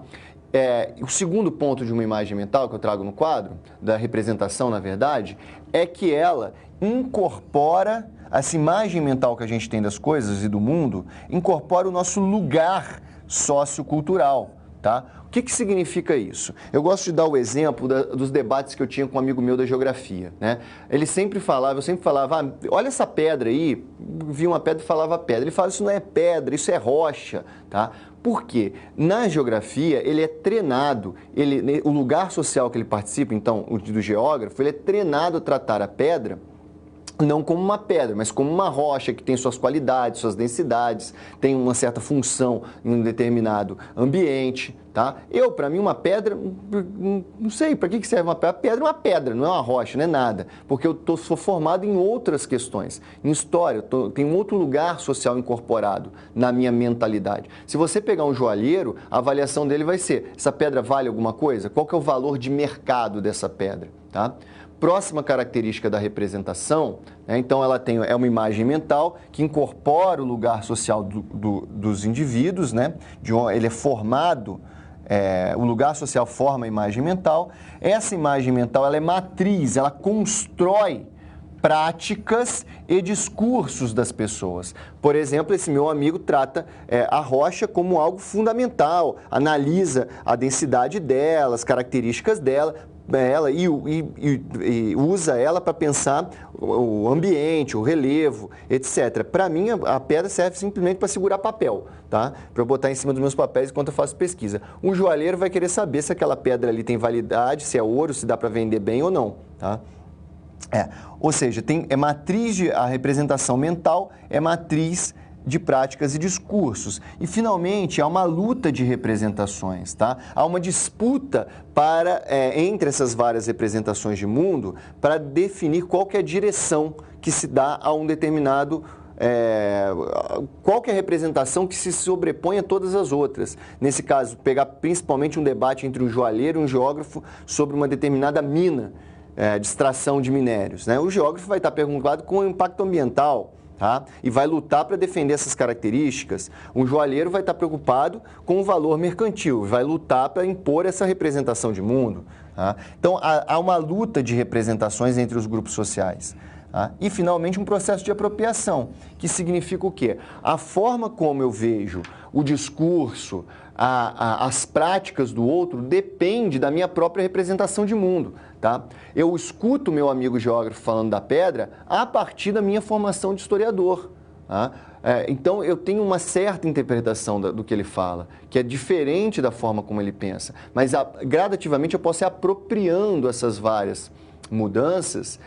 O segundo ponto de uma imagem mental que eu trago no quadro, da representação, na verdade, é que ela incorpora, essa imagem mental que a gente tem das coisas e do mundo, incorpora o nosso lugar sociocultural, tá? O que significa isso? Eu gosto de dar o exemplo dos debates que eu tinha com um amigo meu da geografia, né? Eu sempre falava, olha essa pedra aí, via uma pedra e falava pedra. Ele fala, isso não é pedra, isso é rocha, tá? Por quê? Na geografia, ele é treinado, o lugar social que ele participa, então, do geógrafo, ele é treinado a tratar a pedra não como uma pedra, mas como uma rocha que tem suas qualidades, suas densidades, tem uma certa função em um determinado ambiente, tá? Para mim, uma pedra, não sei, para que serve uma pedra? A pedra é uma pedra, não é uma rocha, não é nada, porque eu sou formado em outras questões, em história, tem um outro lugar social incorporado na minha mentalidade. Se você pegar um joalheiro, a avaliação dele vai ser, essa pedra vale alguma coisa? Qual que é o valor de mercado dessa pedra, tá? Próxima característica da representação, né? Então ela é uma imagem mental que incorpora o lugar social dos indivíduos, né? Ele é formado, o lugar social forma a imagem mental. Essa imagem mental ela é matriz, ela constrói práticas e discursos das pessoas. Por exemplo, esse meu amigo trata a rocha como algo fundamental, analisa a densidade dela, as características dela, e usa ela para pensar o ambiente, o relevo, etc. Para mim, a pedra serve simplesmente para segurar papel, tá? Para eu botar em cima dos meus papéis enquanto eu faço pesquisa. Um joalheiro vai querer saber se aquela pedra ali tem validade, se é ouro, se dá para vender bem ou não, tá? Ou seja, a representação mental é matriz de práticas e discursos. E, finalmente, há uma luta de representações, tá? Há uma disputa entre essas várias representações de mundo para definir qual que é a direção que se dá a um determinado... qual que é a representação que se sobrepõe a todas as outras. Nesse caso, pegar principalmente um debate entre um joalheiro e um geógrafo sobre uma determinada mina de extração de minérios, né? O geógrafo vai estar preocupado com o impacto ambiental, tá? E vai lutar para defender essas características. Um joalheiro vai estar preocupado com o valor mercantil, vai lutar para impor essa representação de mundo, tá? Então, há uma luta de representações entre os grupos sociais. Tá? E, finalmente, um processo de apropriação, que significa o quê? A forma como eu vejo o discurso, as práticas do outro, depende da minha própria representação de mundo. Tá? Eu escuto meu amigo geógrafo falando da pedra a partir da minha formação de historiador. Tá? Então, eu tenho uma certa interpretação do que ele fala, que é diferente da forma como ele pensa. Mas, gradativamente, eu posso ir apropriando essas várias mudanças,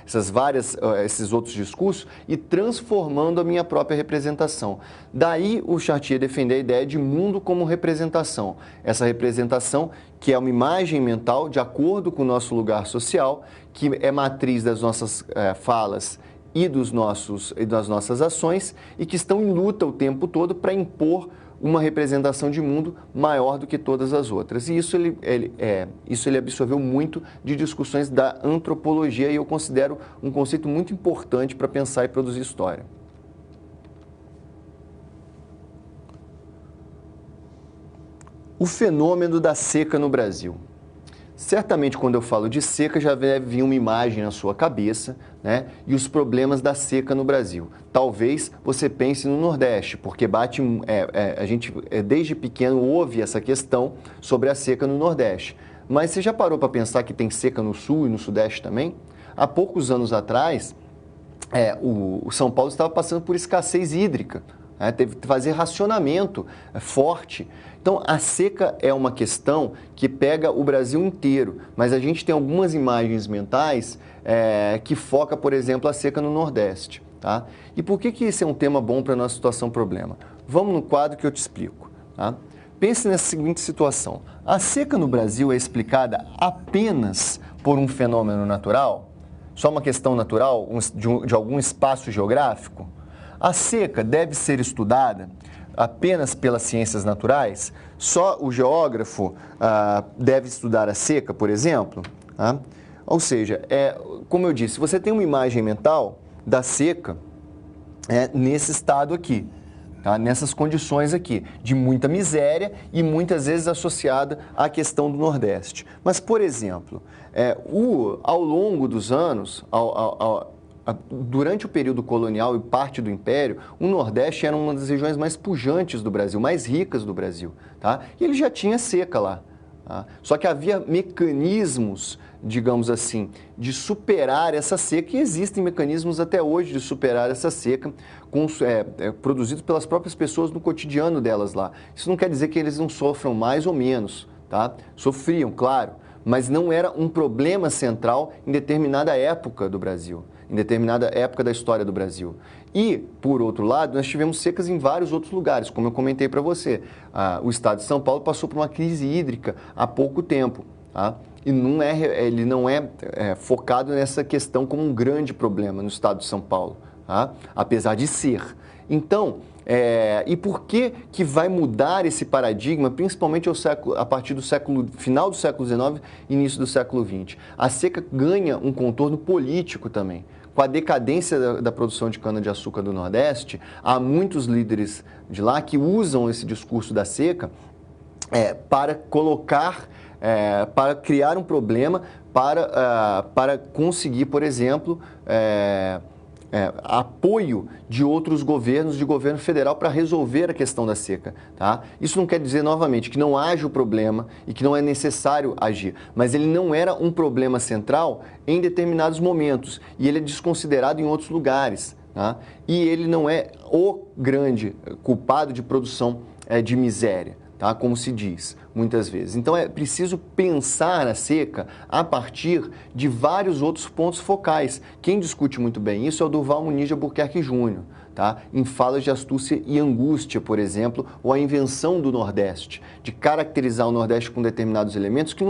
esses outros discursos e transformando a minha própria representação. Daí o Chartier defende a ideia de mundo como representação. Essa representação que é uma imagem mental de acordo com o nosso lugar social, que é matriz das nossas falas e das nossas ações e que estão em luta o tempo todo para impor uma representação de mundo maior do que todas as outras. E isso ele absorveu muito de discussões da antropologia e eu considero um conceito muito importante para pensar e produzir história. O fenômeno da seca no Brasil. Certamente, quando eu falo de seca, já deve vir uma imagem na sua cabeça, né? E os problemas da seca no Brasil. Talvez você pense no Nordeste, porque a gente desde pequeno ouve essa questão sobre a seca no Nordeste. Mas você já parou para pensar que tem seca no Sul e no Sudeste também? Há poucos anos atrás, o São Paulo estava passando por escassez hídrica, né? Teve que fazer racionamento forte. Então, a seca é uma questão que pega o Brasil inteiro, mas a gente tem algumas imagens mentais que foca, por exemplo, a seca no Nordeste. Tá? E por que esse é um tema bom para a nossa situação problema? Vamos no quadro que eu te explico. Tá? Pense nessa seguinte situação. A seca no Brasil é explicada apenas por um fenômeno natural? Só uma questão natural de algum espaço geográfico? A seca deve ser estudada apenas pelas ciências naturais? Só o geógrafo deve estudar a seca, por exemplo? Tá? Ou seja, como eu disse, você tem uma imagem mental da seca nesse estado aqui, tá? Nessas condições aqui, de muita miséria e muitas vezes associada à questão do Nordeste. Mas, por exemplo, ao longo dos anos, durante o período colonial e parte do Império, o Nordeste era uma das regiões mais pujantes do Brasil, mais ricas do Brasil. Tá? E ele já tinha seca lá. Tá? Só que havia mecanismos, digamos assim, de superar essa seca, e existem mecanismos até hoje de superar essa seca, produzidos pelas próprias pessoas no cotidiano delas lá. Isso não quer dizer que eles não sofram mais ou menos. Tá? Sofriam, claro, mas não era um problema central em determinada época do Brasil, em determinada época da história do Brasil. E, por outro lado, nós tivemos secas em vários outros lugares, como eu comentei para você. O estado de São Paulo passou por uma crise hídrica há pouco tempo, tá? E ele não é focado nessa questão como um grande problema no estado de São Paulo, tá? Apesar de ser. Então, e por que vai mudar esse paradigma, principalmente a partir do final do século XIX e início do século XX? A seca ganha um contorno político também. Com a decadência da produção de cana-de-açúcar do Nordeste, há muitos líderes de lá que usam esse discurso da seca para criar um problema, para conseguir, por exemplo, apoio de outros governos, de governo federal, para resolver a questão da seca. Tá? Isso não quer dizer, novamente, que não haja o problema e que não é necessário agir, mas ele não era um problema central em determinados momentos e ele é desconsiderado em outros lugares. Tá? E ele não é o grande culpado de produção de miséria. Tá? Como se diz muitas vezes. Então é preciso pensar a seca a partir de vários outros pontos focais. Quem discute muito bem isso é o Durval Muniz de Albuquerque Júnior, tá? Em Falas de Astúcia e Angústia, por exemplo, ou a invenção do Nordeste, de caracterizar o Nordeste com determinados elementos que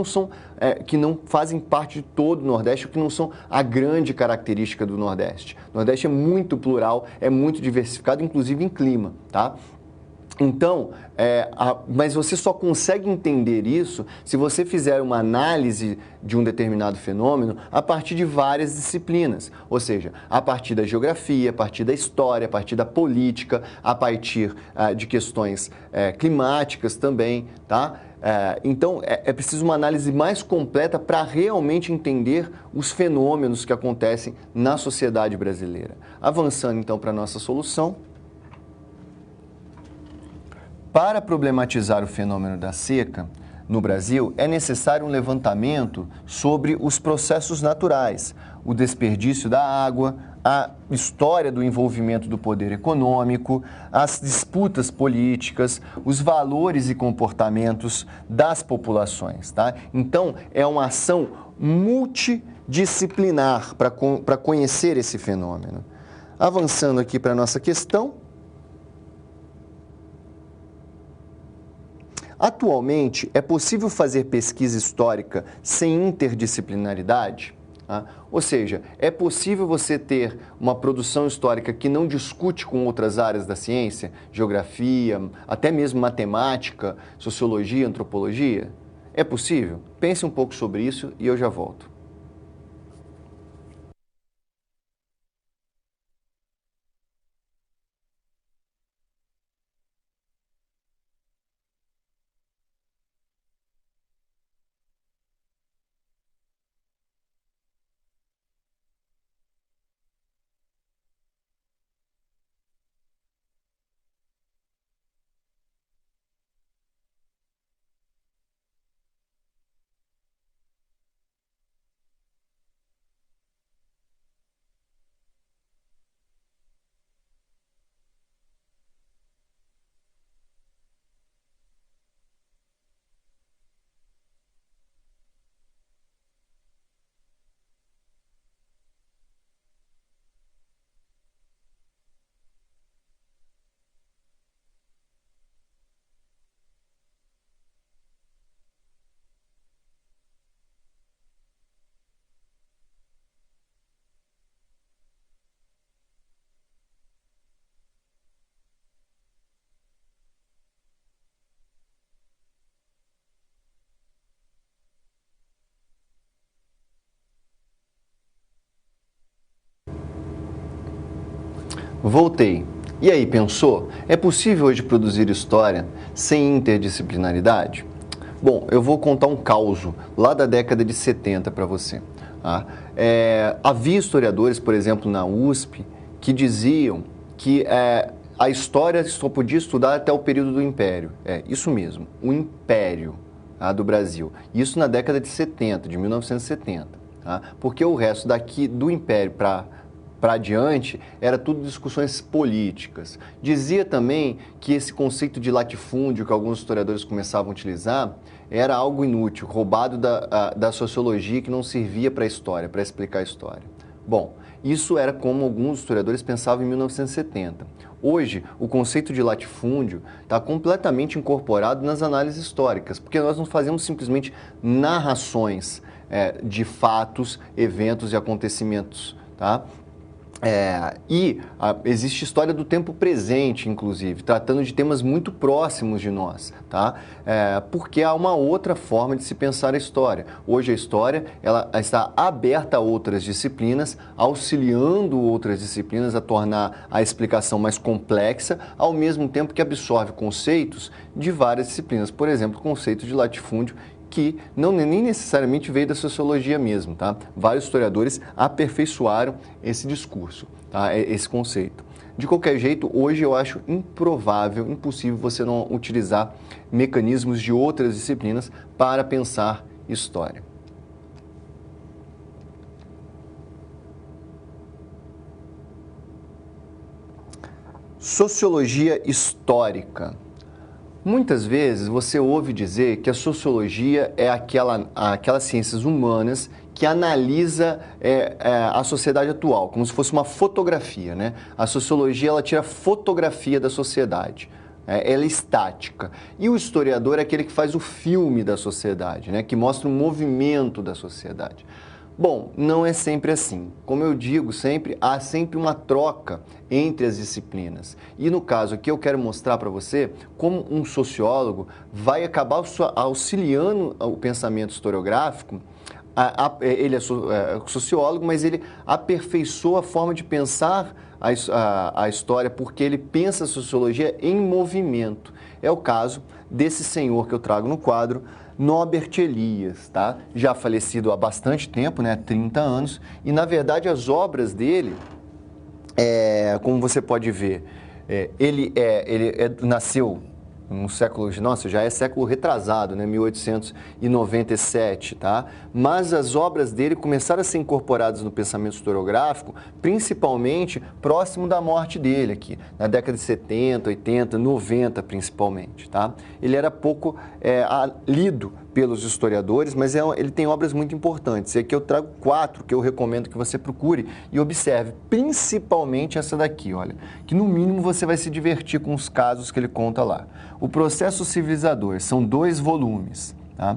não fazem parte de todo o Nordeste, que não são a grande característica do Nordeste. O Nordeste é muito plural, é muito diversificado, inclusive em clima, tá? Então, mas você só consegue entender isso se você fizer uma análise de um determinado fenômeno a partir de várias disciplinas, ou seja, a partir da geografia, a partir da história, a partir da política, a partir de questões climáticas também, tá? Então, é preciso uma análise mais completa para realmente entender os fenômenos que acontecem na sociedade brasileira. Avançando, então, para a nossa solução. Para problematizar o fenômeno da seca no Brasil, é necessário um levantamento sobre os processos naturais, o desperdício da água, a história do envolvimento do poder econômico, as disputas políticas, os valores e comportamentos das populações. Tá? Então, é uma ação multidisciplinar para conhecer esse fenômeno. Avançando aqui para a nossa questão. Atualmente, é possível fazer pesquisa histórica sem interdisciplinaridade? Ou seja, é possível você ter uma produção histórica que não discute com outras áreas da ciência, geografia, até mesmo matemática, sociologia, antropologia? É possível? Pense um pouco sobre isso e eu já volto. Voltei. E aí, pensou? É possível hoje produzir história sem interdisciplinaridade? Bom, eu vou contar um causo lá da década de 70 para você. Tá? Havia historiadores, por exemplo, na USP, que diziam que a história só podia estudar até o período do Império. É, isso mesmo, o Império, tá, do Brasil. Isso na década de 70, de 1970. Tá? Porque o resto daqui do Império para adiante, era tudo discussões políticas. Dizia também que esse conceito de latifúndio que alguns historiadores começavam a utilizar era algo inútil, roubado da sociologia, que não servia para a história, para explicar a história. Bom, isso era como alguns historiadores pensavam em 1970. Hoje, o conceito de latifúndio está completamente incorporado nas análises históricas, porque nós não fazemos simplesmente narrações de fatos, eventos e acontecimentos, tá? Existe história do tempo presente, inclusive, tratando de temas muito próximos de nós, tá? Porque há uma outra forma de se pensar a história. Hoje a história ela está aberta a outras disciplinas, auxiliando outras disciplinas a tornar a explicação mais complexa, ao mesmo tempo que absorve conceitos de várias disciplinas. Por exemplo, o conceito de latifúndio, que nem necessariamente veio da sociologia mesmo, tá? Vários historiadores aperfeiçoaram esse discurso, tá? Esse conceito. De qualquer jeito, hoje eu acho improvável, impossível você não utilizar mecanismos de outras disciplinas para pensar história. Sociologia histórica. Muitas vezes você ouve dizer que a sociologia é aquelas ciências humanas que analisa a sociedade atual, como se fosse uma fotografia, né? A sociologia ela tira fotografia da sociedade, ela é estática. E o historiador é aquele que faz o filme da sociedade, né? Que mostra o movimento da sociedade. Bom, não é sempre assim. Como eu digo sempre, há sempre uma troca entre as disciplinas. E no caso aqui eu quero mostrar para você como um sociólogo vai acabar auxiliando o pensamento historiográfico. Ele é sociólogo, mas ele aperfeiçoa a forma de pensar a história, porque ele pensa a sociologia em movimento. É o caso desse senhor que eu trago no quadro, Norbert Elias, tá? Já falecido há bastante tempo, né? 30 anos, e na verdade as obras dele, como você pode ver, ele nasceu no século, nossa, já é século retrasado, né? 1897, tá? Mas as obras dele começaram a ser incorporadas no pensamento historiográfico, principalmente próximo da morte dele aqui, na década de 70, 80, 90 principalmente, tá? Ele era pouco lido pelos historiadores, mas ele tem obras muito importantes. E aqui eu trago 4 que eu recomendo que você procure e observe, principalmente essa daqui, olha, que no mínimo você vai se divertir com os casos que ele conta lá. O Processo Civilizador, são 2 volumes, tá?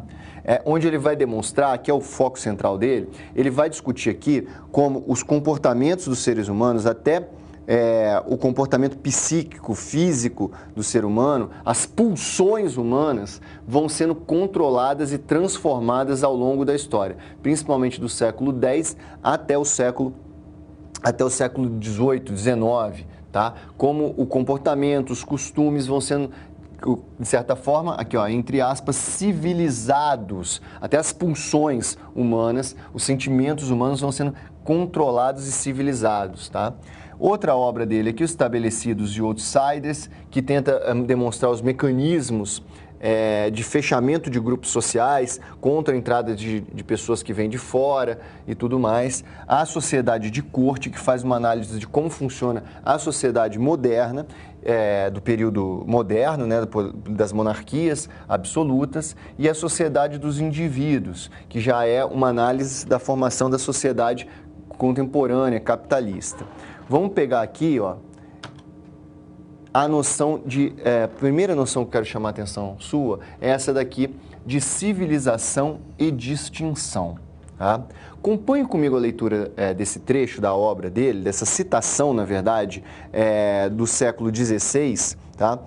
Onde ele vai demonstrar, que é o foco central dele, ele vai discutir aqui como os comportamentos dos seres humanos, até o comportamento psíquico, físico do ser humano, as pulsões humanas vão sendo controladas e transformadas ao longo da história, principalmente do século X até o século XVIII, XIX, tá? Como o comportamento, os costumes vão sendo, de certa forma, aqui ó, entre aspas, civilizados. Até as pulsões humanas, os sentimentos humanos vão sendo controlados e civilizados, tá? Outra obra dele aqui, Os Estabelecidos e Outsiders, que tenta demonstrar os mecanismos de fechamento de grupos sociais contra a entrada de pessoas que vêm de fora e tudo mais. A Sociedade de Corte, que faz uma análise de como funciona a sociedade moderna, do período moderno, né, das monarquias absolutas, e a Sociedade dos Indivíduos, que já é uma análise da formação da sociedade contemporânea, capitalista. Vamos pegar aqui, ó, a noção primeira noção que eu quero chamar a atenção sua é essa daqui de civilização e distinção. Tá? Acompanhe comigo a leitura desse trecho da obra dele, dessa citação, na verdade, do século XVI, tá?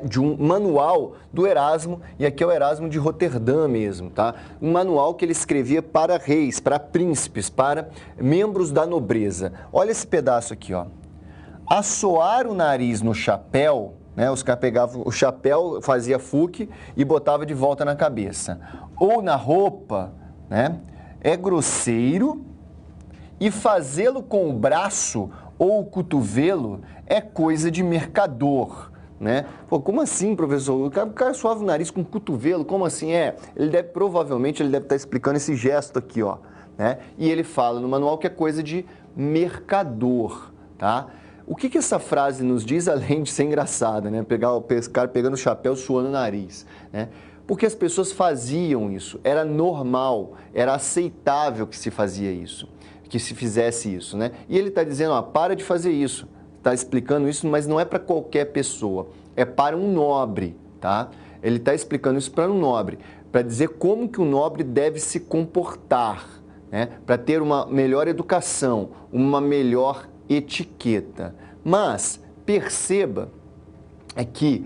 De um manual do Erasmo, e aqui é o Erasmo de Roterdã mesmo, tá? Um manual que ele escrevia para reis, para príncipes, para membros da nobreza. Olha esse pedaço aqui, ó. assoar o nariz no chapéu, né? Os caras pegavam o chapéu, fazia fuque e botava de volta na cabeça. Ou na roupa, né? É grosseiro, e fazê-lo com o braço ou o cotovelo é coisa de mercador, né? Pô, como assim, professor? O cara suava o nariz com o cotovelo, como assim? Provavelmente ele deve estar explicando esse gesto aqui, ó, né? E ele fala no manual que é coisa de mercador, tá? O que essa frase nos diz, além de ser engraçada, né? Pegar o cara pegando o chapéu, suando o nariz, né? Porque as pessoas faziam isso, era normal, era aceitável que se fazia isso, que se fizesse isso, né? E ele está dizendo, ó, para de fazer isso, está explicando isso, mas não é para qualquer pessoa, é para um nobre, tá? Ele está explicando isso para um nobre, para dizer como que o nobre deve se comportar, né? Para ter uma melhor educação, uma melhor etiqueta. Mas perceba que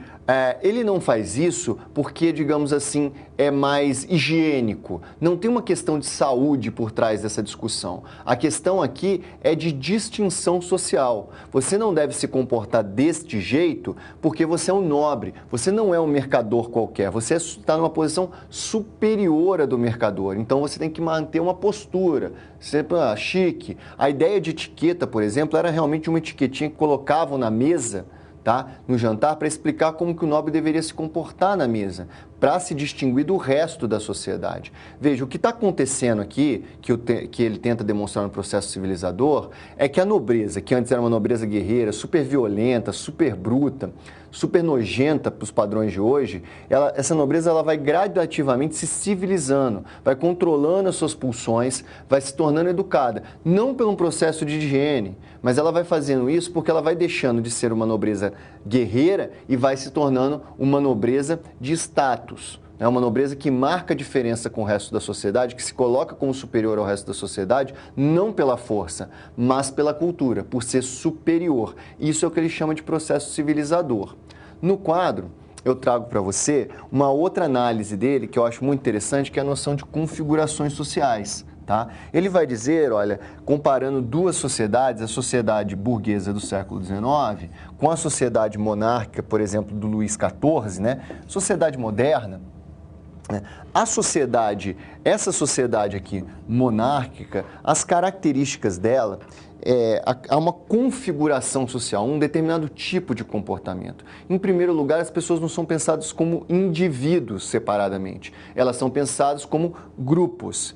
ele não faz isso porque, digamos assim, é mais higiênico. Não tem uma questão de saúde por trás dessa discussão. A questão aqui é de distinção social. Você não deve se comportar deste jeito porque você é um nobre, você não é um mercador qualquer, você está numa posição superior à do mercador. Então você tem que manter uma postura, sempre chique. A ideia de etiqueta, por exemplo, era realmente uma etiquetinha que colocavam na mesa, tá? No jantar, para explicar como que o nobre deveria se comportar na mesa, para se distinguir do resto da sociedade. Veja, o que está acontecendo aqui, que ele tenta demonstrar no processo civilizador, é que a nobreza, que antes era uma nobreza guerreira, super violenta, super bruta, super nojenta para os padrões de hoje, essa nobreza ela vai gradativamente se civilizando, vai controlando as suas pulsões, vai se tornando educada, não por um processo de higiene, mas ela vai fazendo isso porque ela vai deixando de ser uma nobreza guerreira e vai se tornando uma nobreza de status. É uma nobreza que marca a diferença com o resto da sociedade, que se coloca como superior ao resto da sociedade, não pela força, mas pela cultura, por ser superior. Isso é o que ele chama de processo civilizador. No quadro, eu trago para você uma outra análise dele, que eu acho muito interessante, que é a noção de configurações sociais. Tá? Ele vai dizer, olha, comparando duas sociedades, a sociedade burguesa do século XIX com a sociedade monárquica, por exemplo, do Luís XIV, né? Sociedade moderna, né? Essa sociedade aqui monárquica, as características dela, há uma configuração social, um determinado tipo de comportamento. Em primeiro lugar, as pessoas não são pensadas como indivíduos separadamente, elas são pensadas como grupos.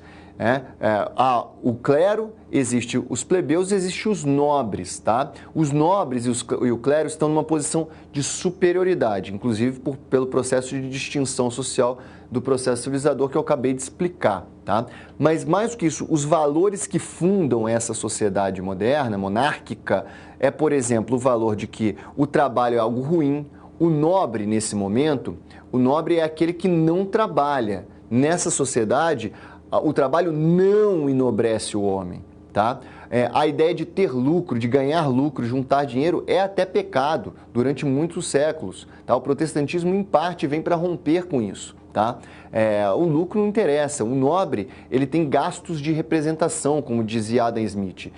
O clero, existe os plebeus, existe os nobres, tá? Os nobres e o clero estão numa posição de superioridade, inclusive pelo processo de distinção social do processo civilizador que eu acabei de explicar, tá? Mas mais do que isso, os valores que fundam essa sociedade moderna, monárquica, por exemplo, o valor de que o trabalho é algo ruim. O nobre, nesse momento, o nobre é aquele que não trabalha. Nessa sociedade, o trabalho não enobrece o homem, tá? A ideia de ter lucro, de ganhar lucro, juntar dinheiro é até pecado durante muitos séculos, tá? O protestantismo, em parte, vem para romper com isso, tá? O lucro não interessa. O nobre, ele tem gastos de representação, como dizia Adam Smith.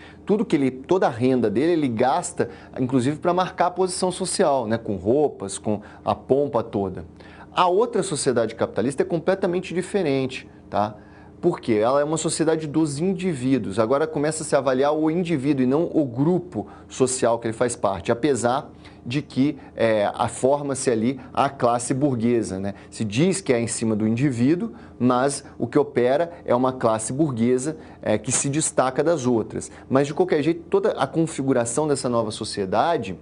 Toda a renda dele, ele gasta, inclusive, para marcar a posição social, né? Com roupas, com a pompa toda. A outra sociedade capitalista é completamente diferente, tá? Porque ela é uma sociedade dos indivíduos. Agora começa a se avaliar o indivíduo e não o grupo social que ele faz parte, apesar de que forma-se ali a classe burguesa, né? Se diz que é em cima do indivíduo, mas o que opera é uma classe burguesa que se destaca das outras. Mas, de qualquer jeito, toda a configuração dessa nova sociedade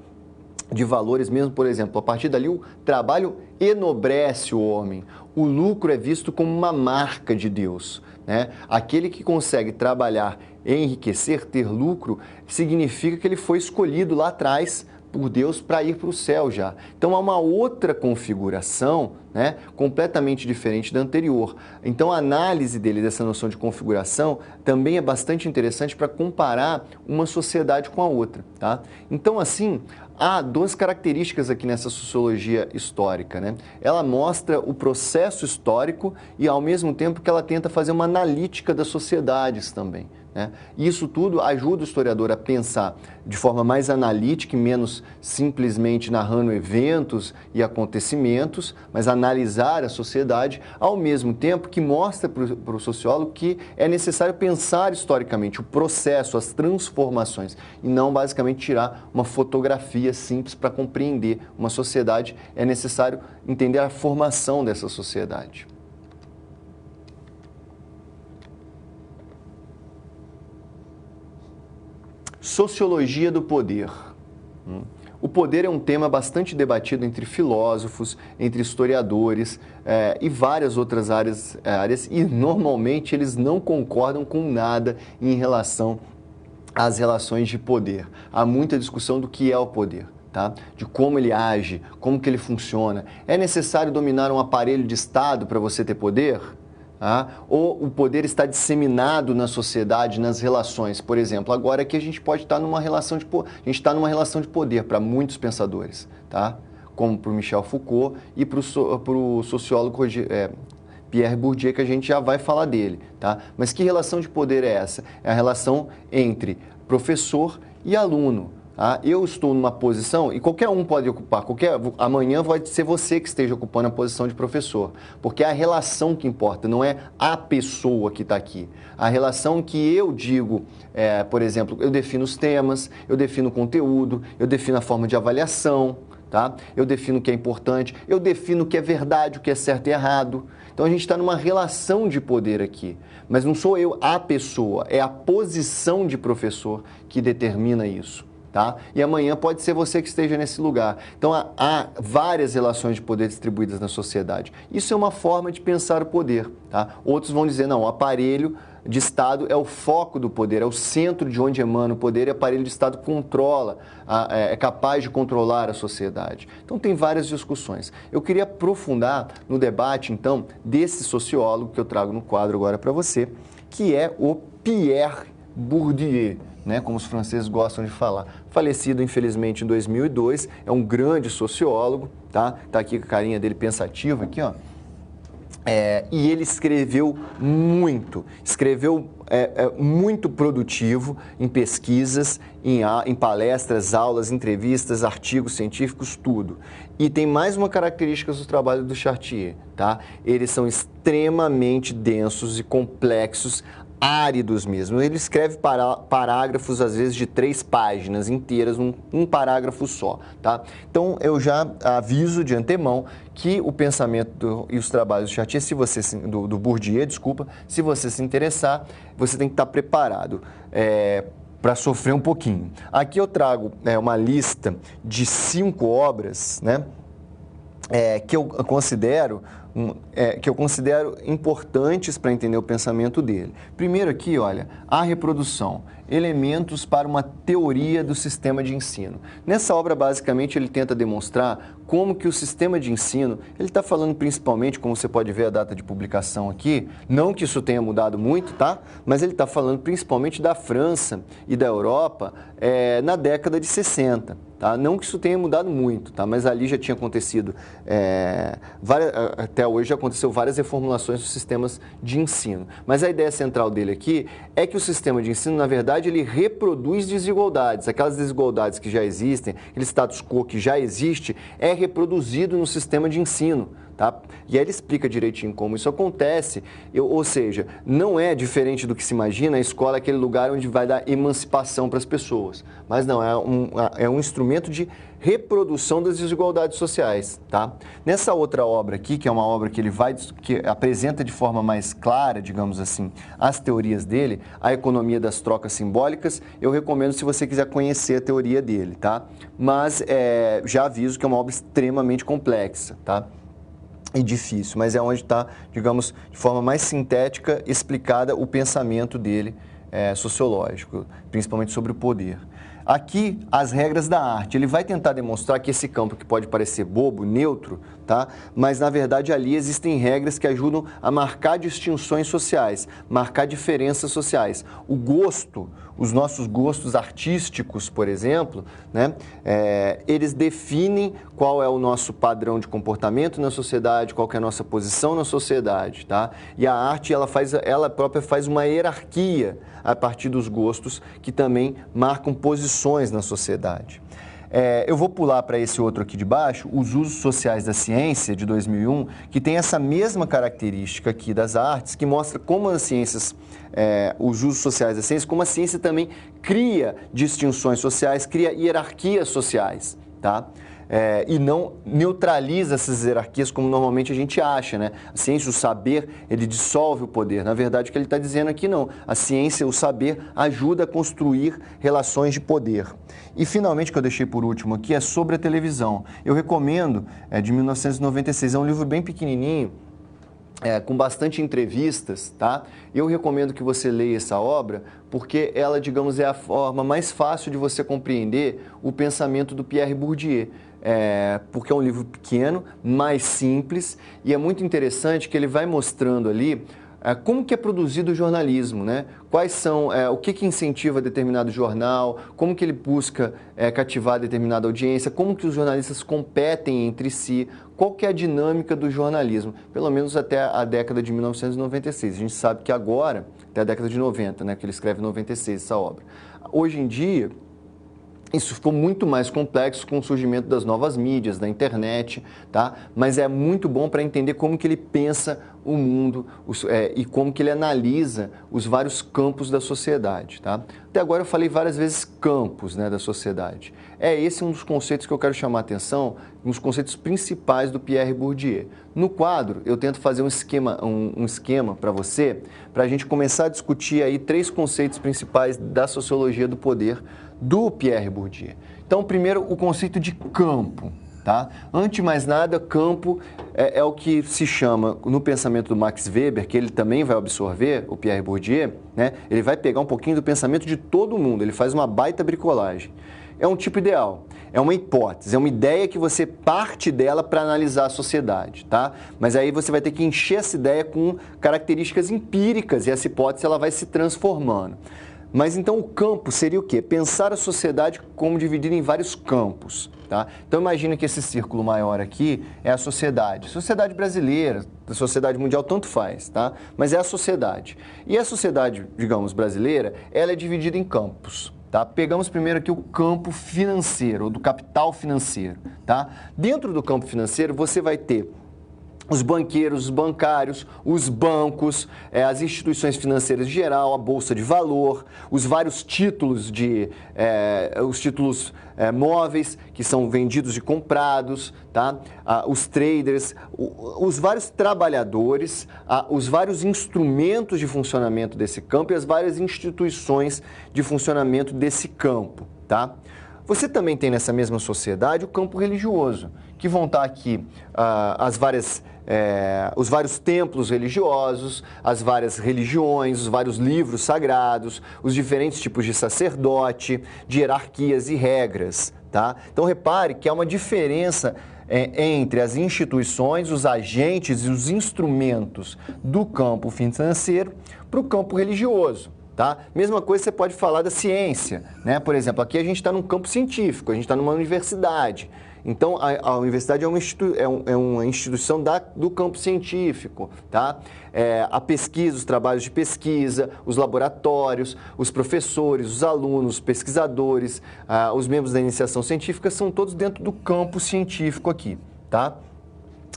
de valores mesmo, por exemplo, a partir dali o trabalho enobrece o homem, o lucro é visto como uma marca de Deus, né? Aquele que consegue trabalhar e enriquecer, ter lucro, significa que ele foi escolhido lá atrás por Deus para ir para o céu já. Então há uma outra configuração, né, completamente diferente da anterior. Então a análise dele dessa noção de configuração também é bastante interessante para comparar uma sociedade com a outra, tá? Então, assim, há duas características aqui nessa sociologia histórica, né? Ela mostra o processo histórico e, ao mesmo tempo, que ela tenta fazer uma analítica das sociedades também, né? Isso tudo ajuda o historiador a pensar de forma mais analítica e menos simplesmente narrando eventos e acontecimentos, mas analisar a sociedade, ao mesmo tempo que mostra para o sociólogo que é necessário pensar historicamente o processo, as transformações, e não basicamente tirar uma fotografia simples para compreender uma sociedade. É necessário entender a formação dessa sociedade. Sociologia do poder. O poder é um tema bastante debatido entre filósofos, entre historiadores e várias outras áreas, e normalmente eles não concordam com nada em relação às relações de poder. Há muita discussão do que é o poder, tá? De como ele age, como que ele funciona. É necessário dominar um aparelho de Estado para você ter poder? Ou o poder está disseminado na sociedade, nas relações. Por exemplo, agora aqui a gente pode estar numa relação de poder para muitos pensadores, tá? Como para o Michel Foucault e para o sociólogo Pierre Bourdieu, que a gente já vai falar dele, tá? Mas que relação de poder é essa? É a relação entre professor e aluno. Eu estou numa posição, e qualquer um pode ocupar, amanhã pode ser você que esteja ocupando a posição de professor, porque é a relação que importa, não é a pessoa que está aqui. A relação que eu digo, por exemplo, eu defino os temas, eu defino o conteúdo, eu defino a forma de avaliação, tá? Eu defino o que é importante, eu defino o que é verdade, o que é certo e errado. Então a gente está numa relação de poder aqui, mas não sou eu a pessoa, é a posição de professor que determina isso. Tá? E amanhã pode ser você que esteja nesse lugar. Então, há várias relações de poder distribuídas na sociedade. Isso é uma forma de pensar o poder. Tá? Outros vão dizer, não, o aparelho de Estado é o foco do poder, é o centro de onde emana o poder, e o aparelho de Estado controla, é capaz de controlar a sociedade. Então, tem várias discussões. Eu queria aprofundar no debate, então, desse sociólogo que eu trago no quadro agora para você, que é o Pierre Bourdieu, né, como os franceses gostam de falar. Falecido, infelizmente, em 2002, é um grande sociólogo, tá? Tá aqui com a carinha dele pensativa, aqui, ó. E ele escreveu muito produtivo em pesquisas, em palestras, aulas, entrevistas, artigos científicos, tudo. E tem mais uma característica do trabalho do Chartier, tá? Eles são extremamente densos e complexos, áridos mesmo. Ele escreve parágrafos, às vezes, de 3 páginas inteiras, um parágrafo só, tá? Então, eu já aviso de antemão que o pensamento e os trabalhos do Chartier, do Bourdieu, desculpa, se você se interessar, você tem que estar preparado para sofrer um pouquinho. Aqui eu trago uma lista de 5 obras, né, que eu considero importantes para entender o pensamento dele. Primeiro aqui, olha, a reprodução, elementos para uma teoria do sistema de ensino. Nessa obra, basicamente, ele tenta demonstrar como que o sistema de ensino, ele está falando principalmente, como você pode ver a data de publicação aqui, não que isso tenha mudado muito, tá? Mas ele está falando principalmente da França e da Europa na década de 60. Tá? Não que isso tenha mudado muito, tá? Mas ali já tinha acontecido, até hoje já aconteceu várias reformulações dos sistemas de ensino. Mas a ideia central dele aqui é que o sistema de ensino, na verdade, ele reproduz desigualdades. Aquelas desigualdades que já existem, aquele status quo que já existe, é reproduzido no sistema de ensino. Tá? E aí ele explica direitinho como isso acontece, ou seja, não é diferente do que se imagina, a escola é aquele lugar onde vai dar emancipação para as pessoas, mas não, é um instrumento de reprodução das desigualdades sociais. Tá? Nessa outra obra aqui, que é uma obra que que apresenta de forma mais clara, digamos assim, as teorias dele, a economia das trocas simbólicas, eu recomendo se você quiser conhecer a teoria dele, tá? Mas já aviso que é uma obra extremamente complexa, tá? E difícil, mas é onde está, digamos, de forma mais sintética, explicada o pensamento dele sociológico, principalmente sobre o poder. aqui as regras da arte. Ele vai tentar demonstrar que esse campo, que pode parecer bobo, neutro, tá? Mas na verdade ali existem regras que ajudam a marcar distinções sociais, marcar diferenças sociais. O gosto, os nossos gostos artísticos, por exemplo, né? Eles definem qual é o nosso padrão de comportamento na sociedade, qual que é a nossa posição na sociedade, tá? E a arte, ela própria faz uma hierarquia a partir dos gostos que também marcam posições na sociedade. Eu vou pular para esse outro aqui de baixo, os usos sociais da ciência, de 2001, que tem essa mesma característica aqui das artes, que mostra como as ciências, os usos sociais da ciência, como a ciência também cria distinções sociais, cria hierarquias sociais, tá? E não neutraliza essas hierarquias como normalmente a gente acha, né? A ciência, o saber, ele dissolve o poder. Na verdade, o que ele está dizendo aqui não. A ciência, o saber, ajuda a construir relações de poder. E, finalmente, o que eu deixei por último aqui é sobre a televisão. Eu recomendo, de 1996, é um livro bem pequenininho, com bastante entrevistas, tá? Eu recomendo que você leia essa obra porque ela, digamos, é a forma mais fácil de você compreender o pensamento do Pierre Bourdieu. Porque é um livro pequeno, mais simples, e é muito interessante que ele vai mostrando ali como que é produzido o jornalismo, né? Quais são, o que incentiva determinado jornal, como que ele busca cativar determinada audiência, como que os jornalistas competem entre si, qual que é a dinâmica do jornalismo, pelo menos até a década de 1996. A gente sabe que agora, até a década de 90, né, que ele escreve em 96 essa obra. Hoje em dia, isso ficou muito mais complexo com o surgimento das novas mídias, da internet, tá? Mas é muito bom para entender como que ele pensa o mundo e como que ele analisa os vários campos da sociedade, tá? Até agora eu falei várias vezes campos, né, da sociedade. Esse é um dos conceitos que eu quero chamar a atenção, um dos conceitos principais do Pierre Bourdieu. No quadro, eu tento fazer um esquema para você, para a gente começar a discutir aí 3 conceitos principais da sociologia do poder do Pierre Bourdieu. Então, primeiro, o conceito de campo, tá? Antes de mais nada, campo é o que se chama, no pensamento do Max Weber, que ele também vai absorver, o Pierre Bourdieu, né? Ele vai pegar um pouquinho do pensamento de todo mundo, ele faz uma baita bricolagem. É um tipo ideal, é uma hipótese, é uma ideia que você parte dela para analisar a sociedade, tá? Mas aí você vai ter que encher essa ideia com características empíricas e essa hipótese ela vai se transformando. Mas então o campo seria o quê? Pensar a sociedade como dividida em vários campos, tá? Então imagina que esse círculo maior aqui é a sociedade. Sociedade brasileira, a sociedade mundial, tanto faz, tá? Mas é a sociedade. E a sociedade, digamos, brasileira, ela é dividida em campos. Tá? Pegamos primeiro aqui o campo financeiro, do capital financeiro. Tá? Dentro do campo financeiro, você vai ter os banqueiros, os bancários, os bancos, as instituições financeiras em geral, a bolsa de valor, os vários títulos móveis que são vendidos e comprados, tá? Os traders, os vários trabalhadores, os vários instrumentos de funcionamento desse campo e as várias instituições de funcionamento desse campo, tá? Você também tem nessa mesma sociedade o campo religioso, que vão estar aqui os vários templos religiosos, as várias religiões, os vários livros sagrados, os diferentes tipos de sacerdote, de hierarquias e regras, tá? Então repare que há uma diferença entre as instituições, os agentes e os instrumentos do campo financeiro para o campo religioso. Tá? Mesma coisa você pode falar da ciência, né? Por exemplo, aqui a gente está num campo científico, a gente está numa universidade. Então, a universidade é uma instituição do campo científico, tá? A pesquisa, os trabalhos de pesquisa, os laboratórios, os professores, os alunos, os pesquisadores, os membros da iniciação científica são todos dentro do campo científico aqui, tá?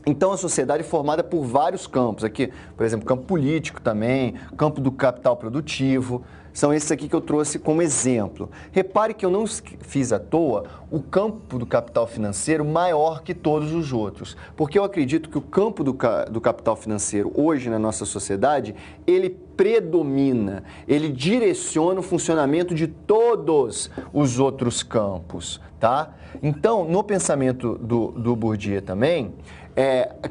Então, a sociedade é formada por vários campos. Aqui, por exemplo, campo político também, campo do capital produtivo. São esses aqui que eu trouxe como exemplo. Repare que eu não fiz à toa o campo do capital financeiro maior que todos os outros. Porque eu acredito que o campo do capital financeiro hoje na nossa sociedade, ele predomina, ele direciona o funcionamento de todos os outros campos, tá? Então, no pensamento do Bourdieu também,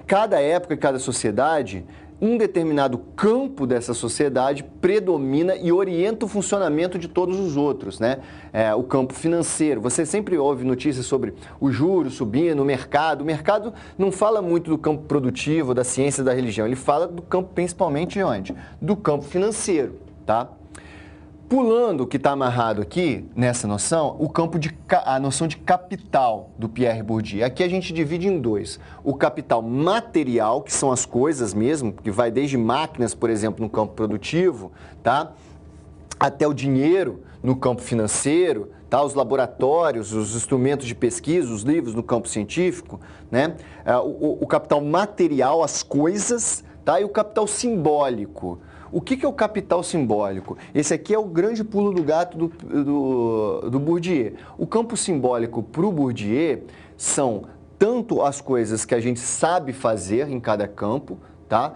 cada época e cada sociedade um determinado campo dessa sociedade predomina e orienta o funcionamento de todos os outros, né? O campo financeiro. Você sempre ouve notícias sobre o juros subindo, o mercado. O mercado não fala muito do campo produtivo, da ciência, da religião. Ele fala do campo principalmente de onde? Do campo financeiro, tá? Pulando o que está amarrado aqui, nessa noção, a noção de capital do Pierre Bourdieu. Aqui a gente divide em dois. O capital material, que são as coisas mesmo, que vai desde máquinas, por exemplo, no campo produtivo, tá? Até o dinheiro no campo financeiro, tá? Os laboratórios, os instrumentos de pesquisa, os livros no campo científico, né? O capital material, as coisas, tá? E o capital simbólico. O que é o capital simbólico? Esse aqui é o grande pulo do gato do Bourdieu. O campo simbólico para o Bourdieu são tanto as coisas que a gente sabe fazer em cada campo, tá?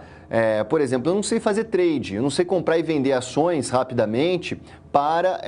Por exemplo, eu não sei fazer trade, eu não sei comprar e vender ações rapidamente para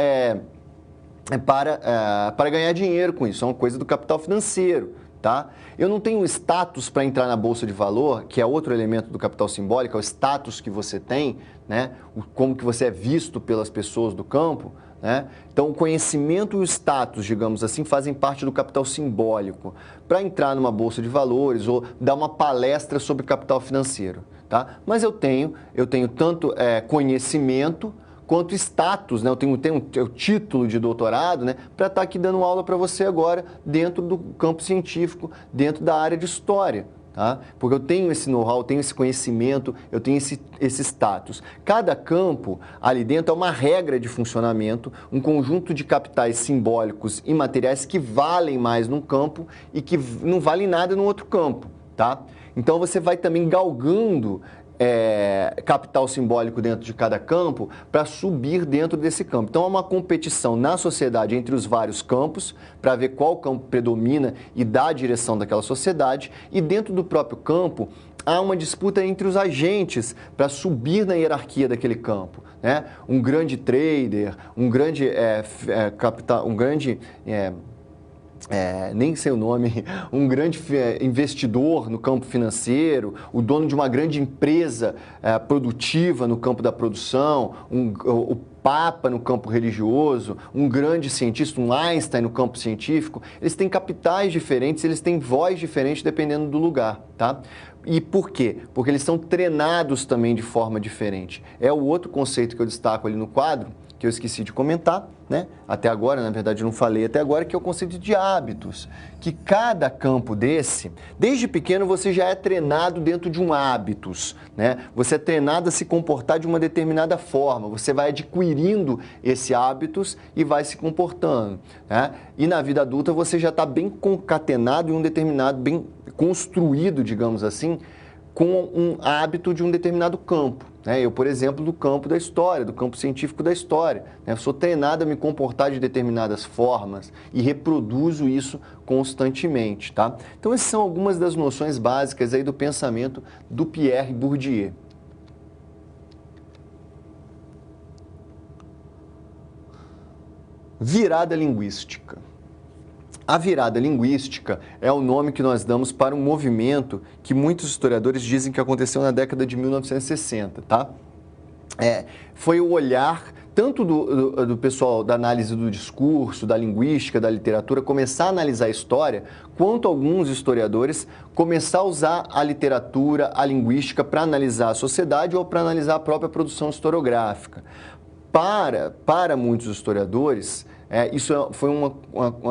ganhar dinheiro com isso. É uma coisa do capital financeiro. Tá? Eu não tenho status para entrar na bolsa de valor, que é outro elemento do capital simbólico, é o status que você tem, né? Como que você é visto pelas pessoas do campo, né? Então, o conhecimento e o status, digamos assim, fazem parte do capital simbólico para entrar numa bolsa de valores ou dar uma palestra sobre capital financeiro. Tá? Mas eu tenho tanto conhecimento quanto status, né? Eu tenho o título de doutorado, né? Para estar aqui dando aula para você agora dentro do campo científico, dentro da área de história. Tá? Porque eu tenho esse know-how, eu tenho esse conhecimento, eu tenho esse status. Cada campo ali dentro é uma regra de funcionamento, um conjunto de capitais simbólicos e materiais que valem mais num campo e que não valem nada no outro campo. Tá? Então você vai também galgando capital simbólico dentro de cada campo para subir dentro desse campo. Então, há uma competição na sociedade entre os vários campos para ver qual campo predomina e dá a direção daquela sociedade, e dentro do próprio campo há uma disputa entre os agentes para subir na hierarquia daquele campo, né? Um grande trader, um grande capital, nem sei o nome, um grande investidor no campo financeiro, o dono de uma grande empresa produtiva no campo da produção, o Papa no campo religioso, um grande cientista, um Einstein no campo científico, eles têm capitais diferentes, eles têm voz diferente dependendo do lugar, tá? E por quê? Porque eles são treinados também de forma diferente. É o outro conceito que eu destaco ali no quadro, que eu esqueci de comentar, né? Até agora, na verdade eu não falei até agora, que é o conceito de hábitos. Que cada campo desse, desde pequeno você já é treinado dentro de um hábitos, né? Você é treinado a se comportar de uma determinada forma, você vai adquirindo esse hábitos e vai se comportando, né? E na vida adulta você já está bem concatenado em um determinado, bem construído, digamos assim, com um hábito de um determinado campo. Eu, por exemplo, do campo da história, do campo científico da história. Eu sou treinado a me comportar de determinadas formas e reproduzo isso constantemente. Tá? Então, essas são algumas das noções básicas aí do pensamento do Pierre Bourdieu. Virada linguística. A virada linguística é o nome que nós damos para um movimento que muitos historiadores dizem que aconteceu na década de 1960, tá? Foi o olhar tanto do pessoal da análise do discurso, da linguística, da literatura, começar a analisar a história, quanto alguns historiadores começar a usar a literatura, a linguística para analisar a sociedade ou para analisar a própria produção historiográfica. Para muitos historiadores, isso foi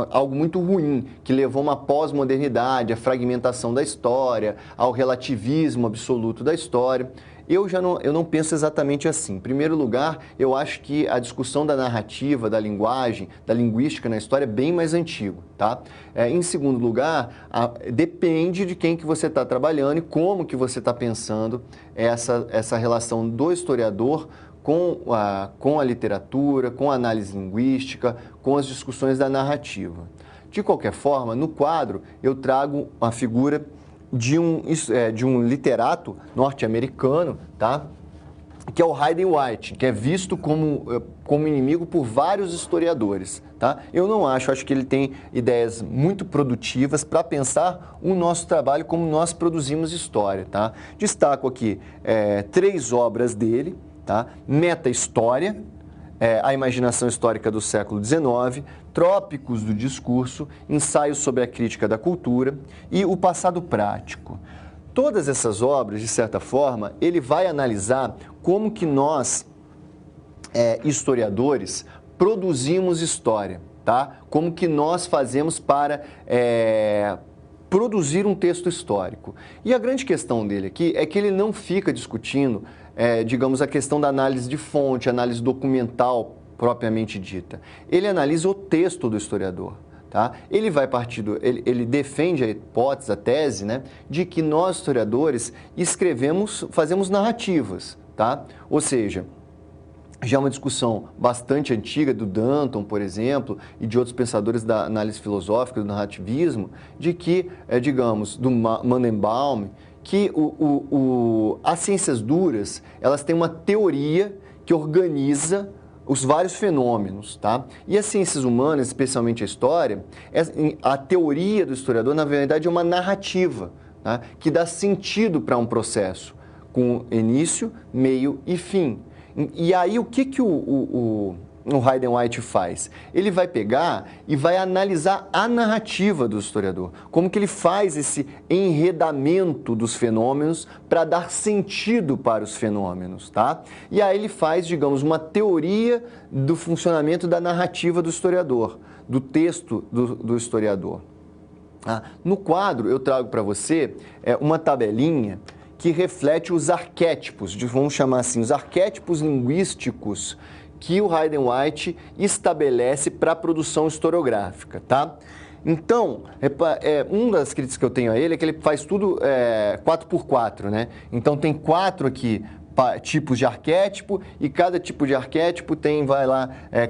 algo muito ruim, que levou a uma pós-modernidade, à fragmentação da história, ao relativismo absoluto da história. Eu não penso exatamente assim. Em primeiro lugar, eu acho que a discussão da narrativa, da linguagem, da linguística na história é bem mais antigo, tá? Em segundo lugar, depende de quem que você está trabalhando e como que você está pensando essa relação do historiador com a literatura, com a análise linguística, com as discussões da narrativa. De qualquer forma, no quadro eu trago a figura de um literato norte-americano, tá? Que é o Hayden White, que é visto como inimigo por vários historiadores, tá? Eu não acho que ele tem ideias muito produtivas para pensar o nosso trabalho como nós produzimos história, tá? Destaco aqui 3 obras dele, tá? Meta-história, A Imaginação Histórica do Século XIX, Trópicos do Discurso, Ensaios sobre a Crítica da Cultura e O Passado Prático. Todas essas obras, de certa forma, ele vai analisar como que nós, historiadores, produzimos história, tá? Como que nós fazemos para produzir um texto histórico. E a grande questão dele aqui é que ele não fica discutindo, digamos, a questão da análise de fonte, análise documental propriamente dita. Ele analisa o texto do historiador. Tá? Ele vai partir ele defende a hipótese, a tese, né, de que nós, historiadores, fazemos narrativas, tá? Ou seja, já é uma discussão bastante antiga do Danton, por exemplo, e de outros pensadores da análise filosófica, do narrativismo, de que, digamos, do Mandelbaum, que as ciências duras, elas têm uma teoria que organiza os vários fenômenos, tá? E as ciências humanas, especialmente a história, a teoria do historiador, na verdade, é uma narrativa, tá? Que dá sentido para um processo, com início, meio e fim. E aí, o que o Hayden White faz? Ele vai pegar e vai analisar a narrativa do historiador, como que ele faz esse enredamento dos fenômenos para dar sentido para os fenômenos, tá? E aí ele faz, digamos, uma teoria do funcionamento da narrativa do historiador, do texto do historiador. No quadro, eu trago para você uma tabelinha que reflete os arquétipos, vamos chamar assim, os arquétipos linguísticos que o Hayden White estabelece para a produção historiográfica, tá? Então, uma das críticas que eu tenho a ele é que ele faz tudo 4x4, né? Então, tem 4 aqui tipos de arquétipo e cada tipo de arquétipo tem,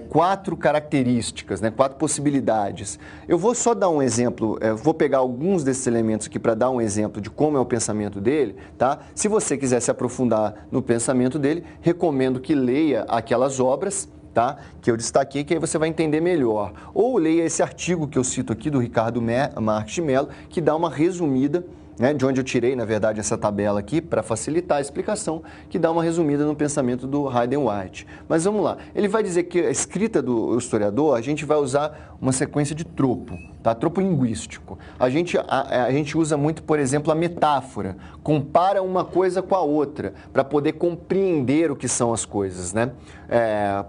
4 características, né? 4 possibilidades. Eu vou só dar um exemplo, vou pegar alguns desses elementos aqui para dar um exemplo de como é o pensamento dele, tá? Se você quiser se aprofundar no pensamento dele, recomendo que leia aquelas obras, tá? Que eu destaquei, que aí você vai entender melhor. Ou leia esse artigo que eu cito aqui do Ricardo Marques de Mello, que dá uma resumida, né, de onde eu tirei, na verdade, essa tabela aqui para facilitar a explicação, que dá uma resumida no pensamento do Hayden White. Mas vamos lá, ele vai dizer que a escrita do historiador, a gente vai usar uma sequência de tropo, tá? Tropo linguístico. A gente usa muito, por exemplo, a metáfora, compara uma coisa com a outra, para poder compreender o que são as coisas, né?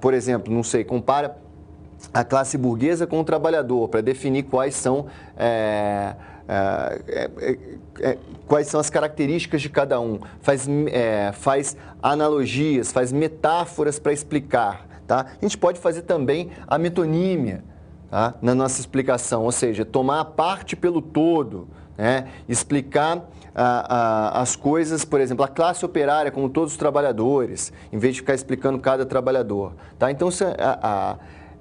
Por exemplo, não sei, compara a classe burguesa com o trabalhador, para definir quais são as características de cada um, faz analogias, faz metáforas para explicar, tá? A gente pode fazer também a metonímia, tá? Na nossa explicação, ou seja, tomar a parte pelo todo, né? Explicar as coisas, por exemplo, a classe operária como todos os trabalhadores, em vez de ficar explicando cada trabalhador, tá? Então,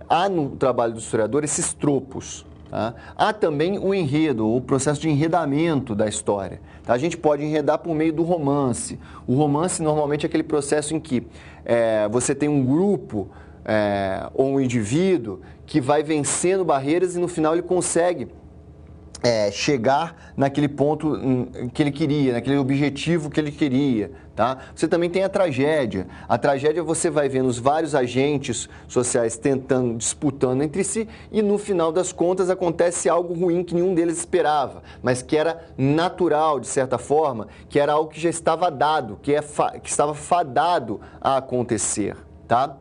há no trabalho do historiador esses tropos. Tá? Há também o enredo, o processo de enredamento da história. Tá? A gente pode enredar por meio do romance. O romance normalmente é aquele processo em que você tem um grupo ou um indivíduo que vai vencendo barreiras e no final ele consegue chegar naquele ponto que ele queria, naquele objetivo que ele queria, tá? Você também tem a tragédia. A tragédia você vai vendo os vários agentes sociais disputando entre si e no final das contas acontece algo ruim que nenhum deles esperava, mas que era natural de certa forma, que era algo que já estava dado, que estava fadado a acontecer, tá?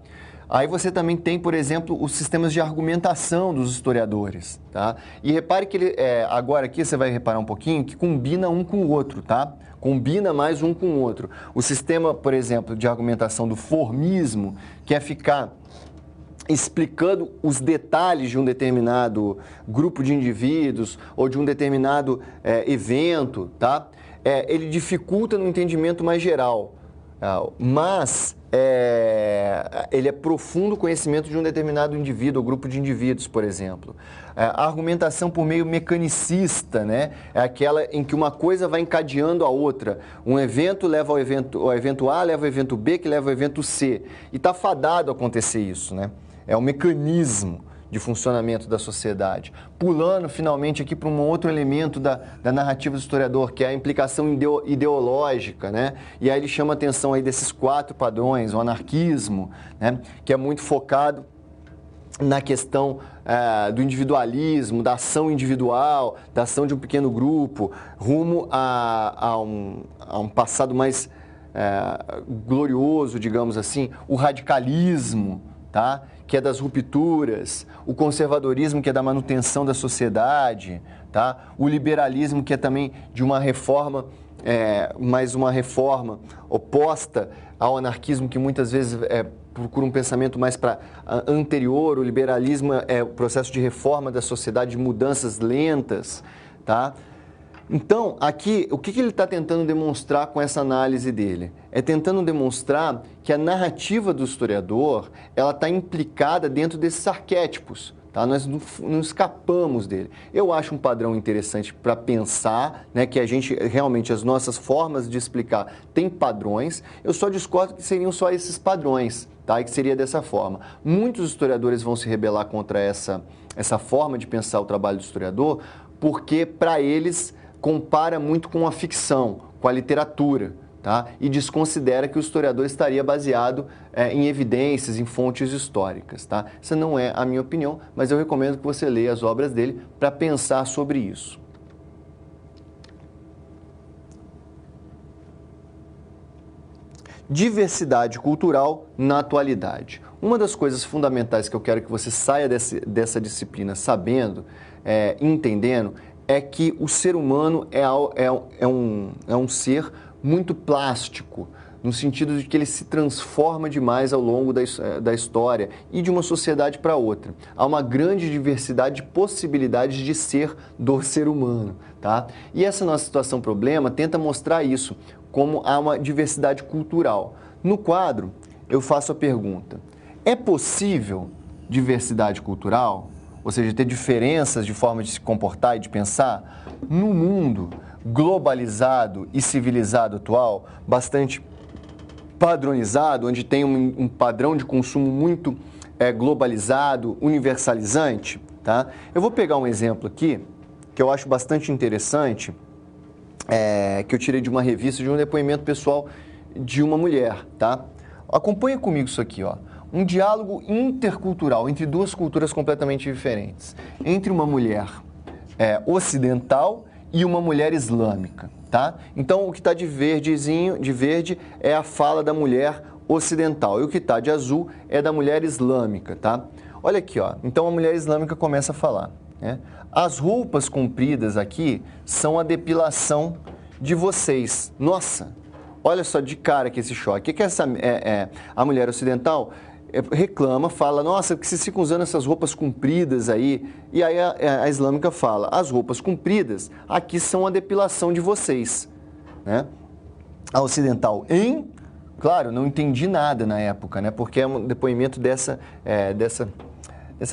Aí você também tem, por exemplo, os sistemas de argumentação dos historiadores, tá? E repare que ele, agora aqui você vai reparar um pouquinho que combina um com o outro, tá? Combina mais um com o outro. O sistema, por exemplo, de argumentação do formismo, que é ficar explicando os detalhes de um determinado grupo de indivíduos ou de um determinado evento, tá? Ele dificulta no entendimento mais geral, mas ele é profundo conhecimento de um determinado indivíduo ou grupo de indivíduos, por exemplo. A argumentação por meio mecanicista, né? É aquela em que uma coisa vai encadeando a outra. Um evento leva ao evento A, leva ao evento B, que leva ao evento C. E está fadado a acontecer isso, né? É o mecanismo de funcionamento da sociedade. Pulando finalmente aqui para um outro elemento da narrativa do historiador, que é a implicação ideológica, né? E aí ele chama a atenção aí desses 4 padrões, o anarquismo, né? Que é muito focado na questão do individualismo, da ação individual, da ação de um pequeno grupo, rumo a um passado mais glorioso, digamos assim, o radicalismo, tá? Que é das rupturas, o conservadorismo, que é da manutenção da sociedade, tá? O liberalismo, que é também de uma reforma, mas uma reforma oposta ao anarquismo, que muitas vezes procura um pensamento mais para anterior. O liberalismo é o processo de reforma da sociedade, de mudanças lentas, tá? Então, aqui, o que ele está tentando demonstrar com essa análise dele? É tentando demonstrar que a narrativa do historiador, ela está implicada dentro desses arquétipos, tá? Nós não escapamos dele. Eu acho um padrão interessante para pensar, né, que a gente, realmente, as nossas formas de explicar têm padrões. Eu só discordo que seriam só esses padrões, tá? E que seria dessa forma. Muitos historiadores vão se rebelar contra essa forma de pensar o trabalho do historiador, porque, para eles, compara muito com a ficção, com a literatura, tá? E desconsidera que o historiador estaria baseado em evidências, em fontes históricas, tá? Essa não é a minha opinião, mas eu recomendo que você leia as obras dele para pensar sobre isso. Diversidade cultural na atualidade. Uma das coisas fundamentais que eu quero que você saia dessa disciplina sabendo, entendendo, é que o ser humano é um ser muito plástico, no sentido de que ele se transforma demais ao longo da história e de uma sociedade para outra. Há uma grande diversidade de possibilidades de ser do ser humano, tá? E essa nossa situação problema tenta mostrar isso, como há uma diversidade cultural. No quadro, eu faço a pergunta: é possível diversidade cultural? Ou seja, ter diferenças de forma de se comportar e de pensar, no mundo globalizado e civilizado atual, bastante padronizado, onde tem um padrão de consumo muito globalizado, universalizante, tá? Eu vou pegar um exemplo aqui, que eu acho bastante interessante, que eu tirei de uma revista, de um depoimento pessoal de uma mulher, tá? Acompanha comigo isso aqui, ó. Um diálogo intercultural entre 2 culturas completamente diferentes, entre uma mulher ocidental e uma mulher islâmica, tá? Então, o que está de verde é a fala da mulher ocidental, e o que está de azul é da mulher islâmica, tá? Olha aqui, ó. Então, a mulher islâmica começa a falar, né? As roupas compridas aqui são a depilação de vocês. Nossa, olha só de cara que esse choque. O que a mulher ocidental reclama, fala, nossa, que vocês ficam usando essas roupas compridas aí. E aí a islâmica fala, as roupas compridas aqui são a depilação de vocês, né? A ocidental, claro, não entendi nada na época, né? Porque é um depoimento dessa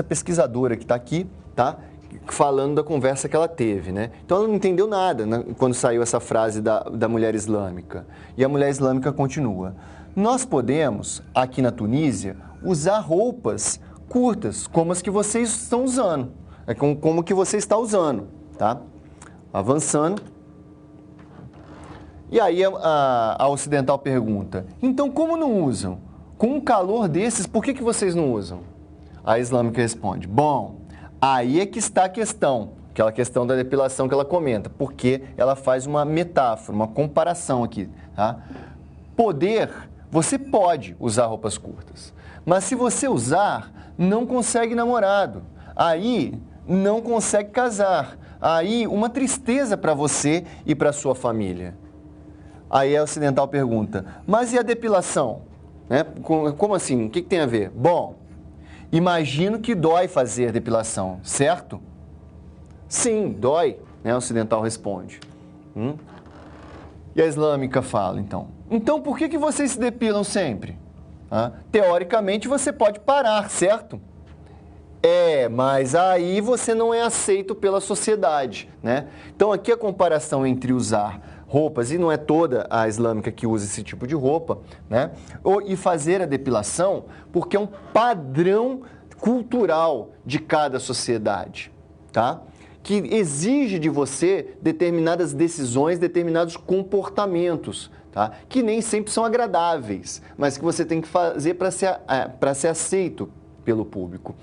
pesquisadora que está aqui, tá? Falando da conversa que ela teve, né? Então ela não entendeu nada, né, quando saiu essa frase da mulher islâmica. E a mulher islâmica continua: nós podemos, aqui na Tunísia, usar roupas curtas, como as que vocês estão usando, como que você está usando, tá? Avançando. E aí a ocidental pergunta: então como não usam? Com um calor desses, por que vocês não usam? A islâmica responde: bom, aí é que está a questão, aquela questão da depilação que ela comenta, porque ela faz uma metáfora, uma comparação aqui, tá? Você pode usar roupas curtas, mas se você usar, não consegue namorado, aí não consegue casar, aí uma tristeza para você e para sua família. Aí a ocidental pergunta: mas e a depilação? Né? Como assim? O que tem a ver? Bom, imagino que dói fazer depilação, certo? Sim, dói, né? A ocidental responde. E a islâmica fala, então por que vocês se depilam sempre? Teoricamente você pode parar, certo? Mas aí você não é aceito pela sociedade, né? Então aqui a comparação entre usar roupas, e não é toda a islâmica que usa esse tipo de roupa, né? E fazer a depilação, porque é um padrão cultural de cada sociedade, tá? Que exige de você determinadas decisões, determinados comportamentos, tá? Que nem sempre são agradáveis, mas que você tem que fazer para ser aceito pelo público.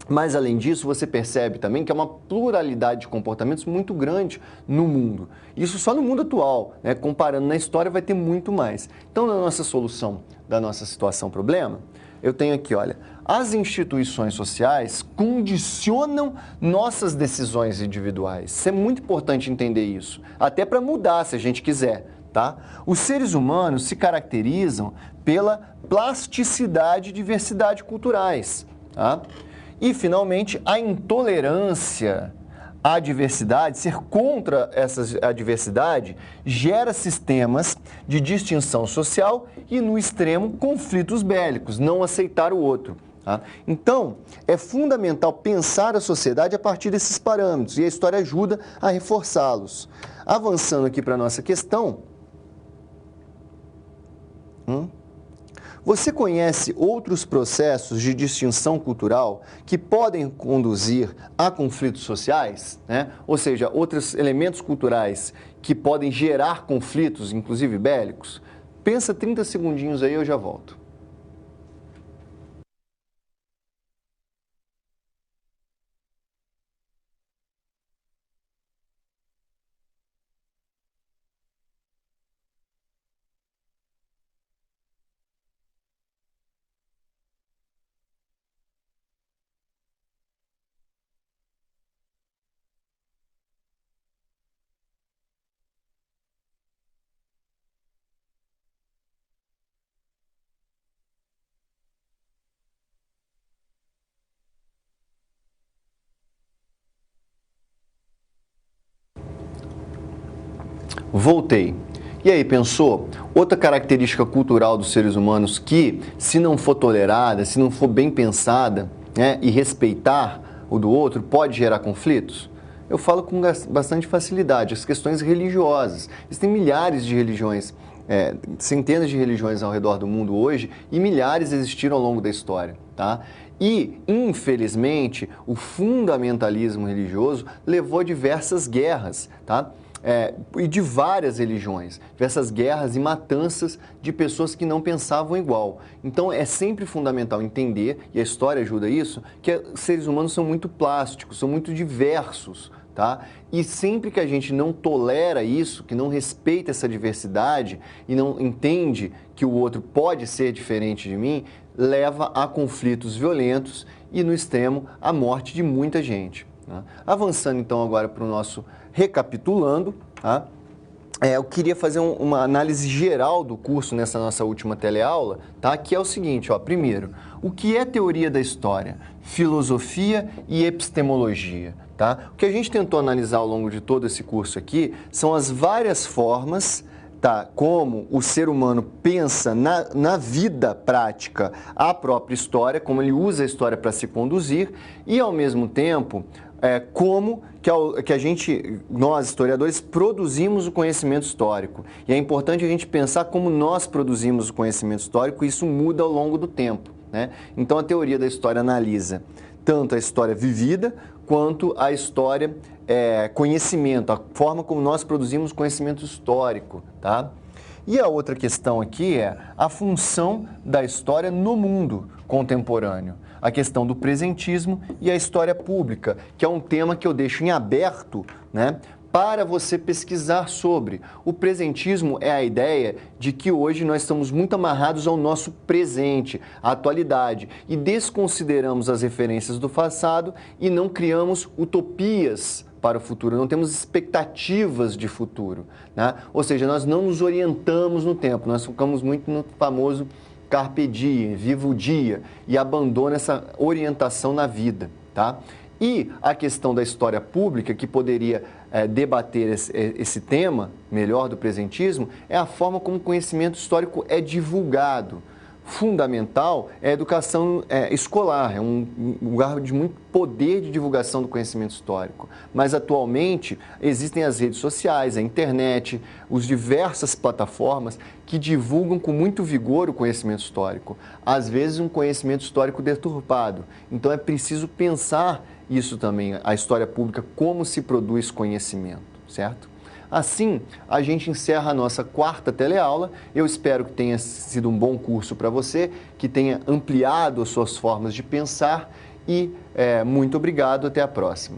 Mas, além disso, você percebe também que é uma pluralidade de comportamentos muito grande no mundo. Isso só no mundo atual, né? Comparando na história, vai ter muito mais. Então, na nossa solução da nossa situação-problema, eu tenho aqui, olha, as instituições sociais condicionam nossas decisões individuais. Isso é muito importante entender isso, até para mudar, se a gente quiser, tá? Os seres humanos se caracterizam pela plasticidade e diversidade culturais, tá? E, finalmente, a intolerância à diversidade, ser contra a diversidade, gera sistemas de distinção social e, no extremo, conflitos bélicos, não aceitar o outro. Tá? Então, é fundamental pensar a sociedade a partir desses parâmetros e a história ajuda a reforçá-los. Avançando aqui para a nossa questão... Você conhece outros processos de distinção cultural que podem conduzir a conflitos sociais, né? Ou seja, outros elementos culturais que podem gerar conflitos, inclusive bélicos? Pensa 30 segundinhos aí, eu já volto. Voltei. E aí, pensou? Outra característica cultural dos seres humanos que, se não for tolerada, se não for bem pensada, né, e respeitar o do outro, pode gerar conflitos? Eu falo com bastante facilidade, as questões religiosas. Existem milhares de religiões, centenas de religiões ao redor do mundo hoje e milhares existiram ao longo da história, tá? E, infelizmente, o fundamentalismo religioso levou a diversas guerras, tá? E de várias religiões, diversas guerras e matanças de pessoas que não pensavam igual. Então, é sempre fundamental entender, e a história ajuda isso, que os seres humanos são muito plásticos, são muito diversos, tá? E sempre que a gente não tolera isso, que não respeita essa diversidade e não entende que o outro pode ser diferente de mim, leva a conflitos violentos e, no extremo, a morte de muita gente. Tá? Avançando então agora para o nosso recapitulando, tá? Eu queria fazer uma análise geral do curso nessa nossa última teleaula, tá? Que é o seguinte, ó, primeiro, o que é teoria da história? Filosofia e epistemologia, tá? O que a gente tentou analisar ao longo de todo esse curso aqui são as várias formas, tá? Como o ser humano pensa na vida prática a própria história, como ele usa a história para se conduzir e, ao mesmo tempo, como que nós, historiadores, produzimos o conhecimento histórico. E é importante a gente pensar como nós produzimos o conhecimento histórico e isso muda ao longo do tempo, né? Então, a teoria da história analisa tanto a história vivida quanto a história conhecimento, a forma como nós produzimos conhecimento histórico, tá? E a outra questão aqui é a função da história no mundo contemporâneo, a questão do presentismo e a história pública, que é um tema que eu deixo em aberto, né, para você pesquisar sobre. O presentismo é a ideia de que hoje nós estamos muito amarrados ao nosso presente, à atualidade, e desconsideramos as referências do passado e não criamos utopias para o futuro, não temos expectativas de futuro, né? Ou seja, nós não nos orientamos no tempo, nós focamos muito no famoso carpe diem, viva o dia, e abandona essa orientação na vida, tá? E a questão da história pública, que poderia debater esse tema melhor do presentismo, é a forma como o conhecimento histórico é divulgado. fundamental é a educação escolar, é um lugar de muito poder de divulgação do conhecimento histórico. Mas, atualmente, existem as redes sociais, a internet, as diversas plataformas que divulgam com muito vigor o conhecimento histórico. Às vezes, um conhecimento histórico deturpado. Então, é preciso pensar isso também, a história pública, como se produz conhecimento, certo? Assim, a gente encerra a nossa quarta teleaula. Eu espero que tenha sido um bom curso para você, que tenha ampliado as suas formas de pensar e muito obrigado. Até a próxima.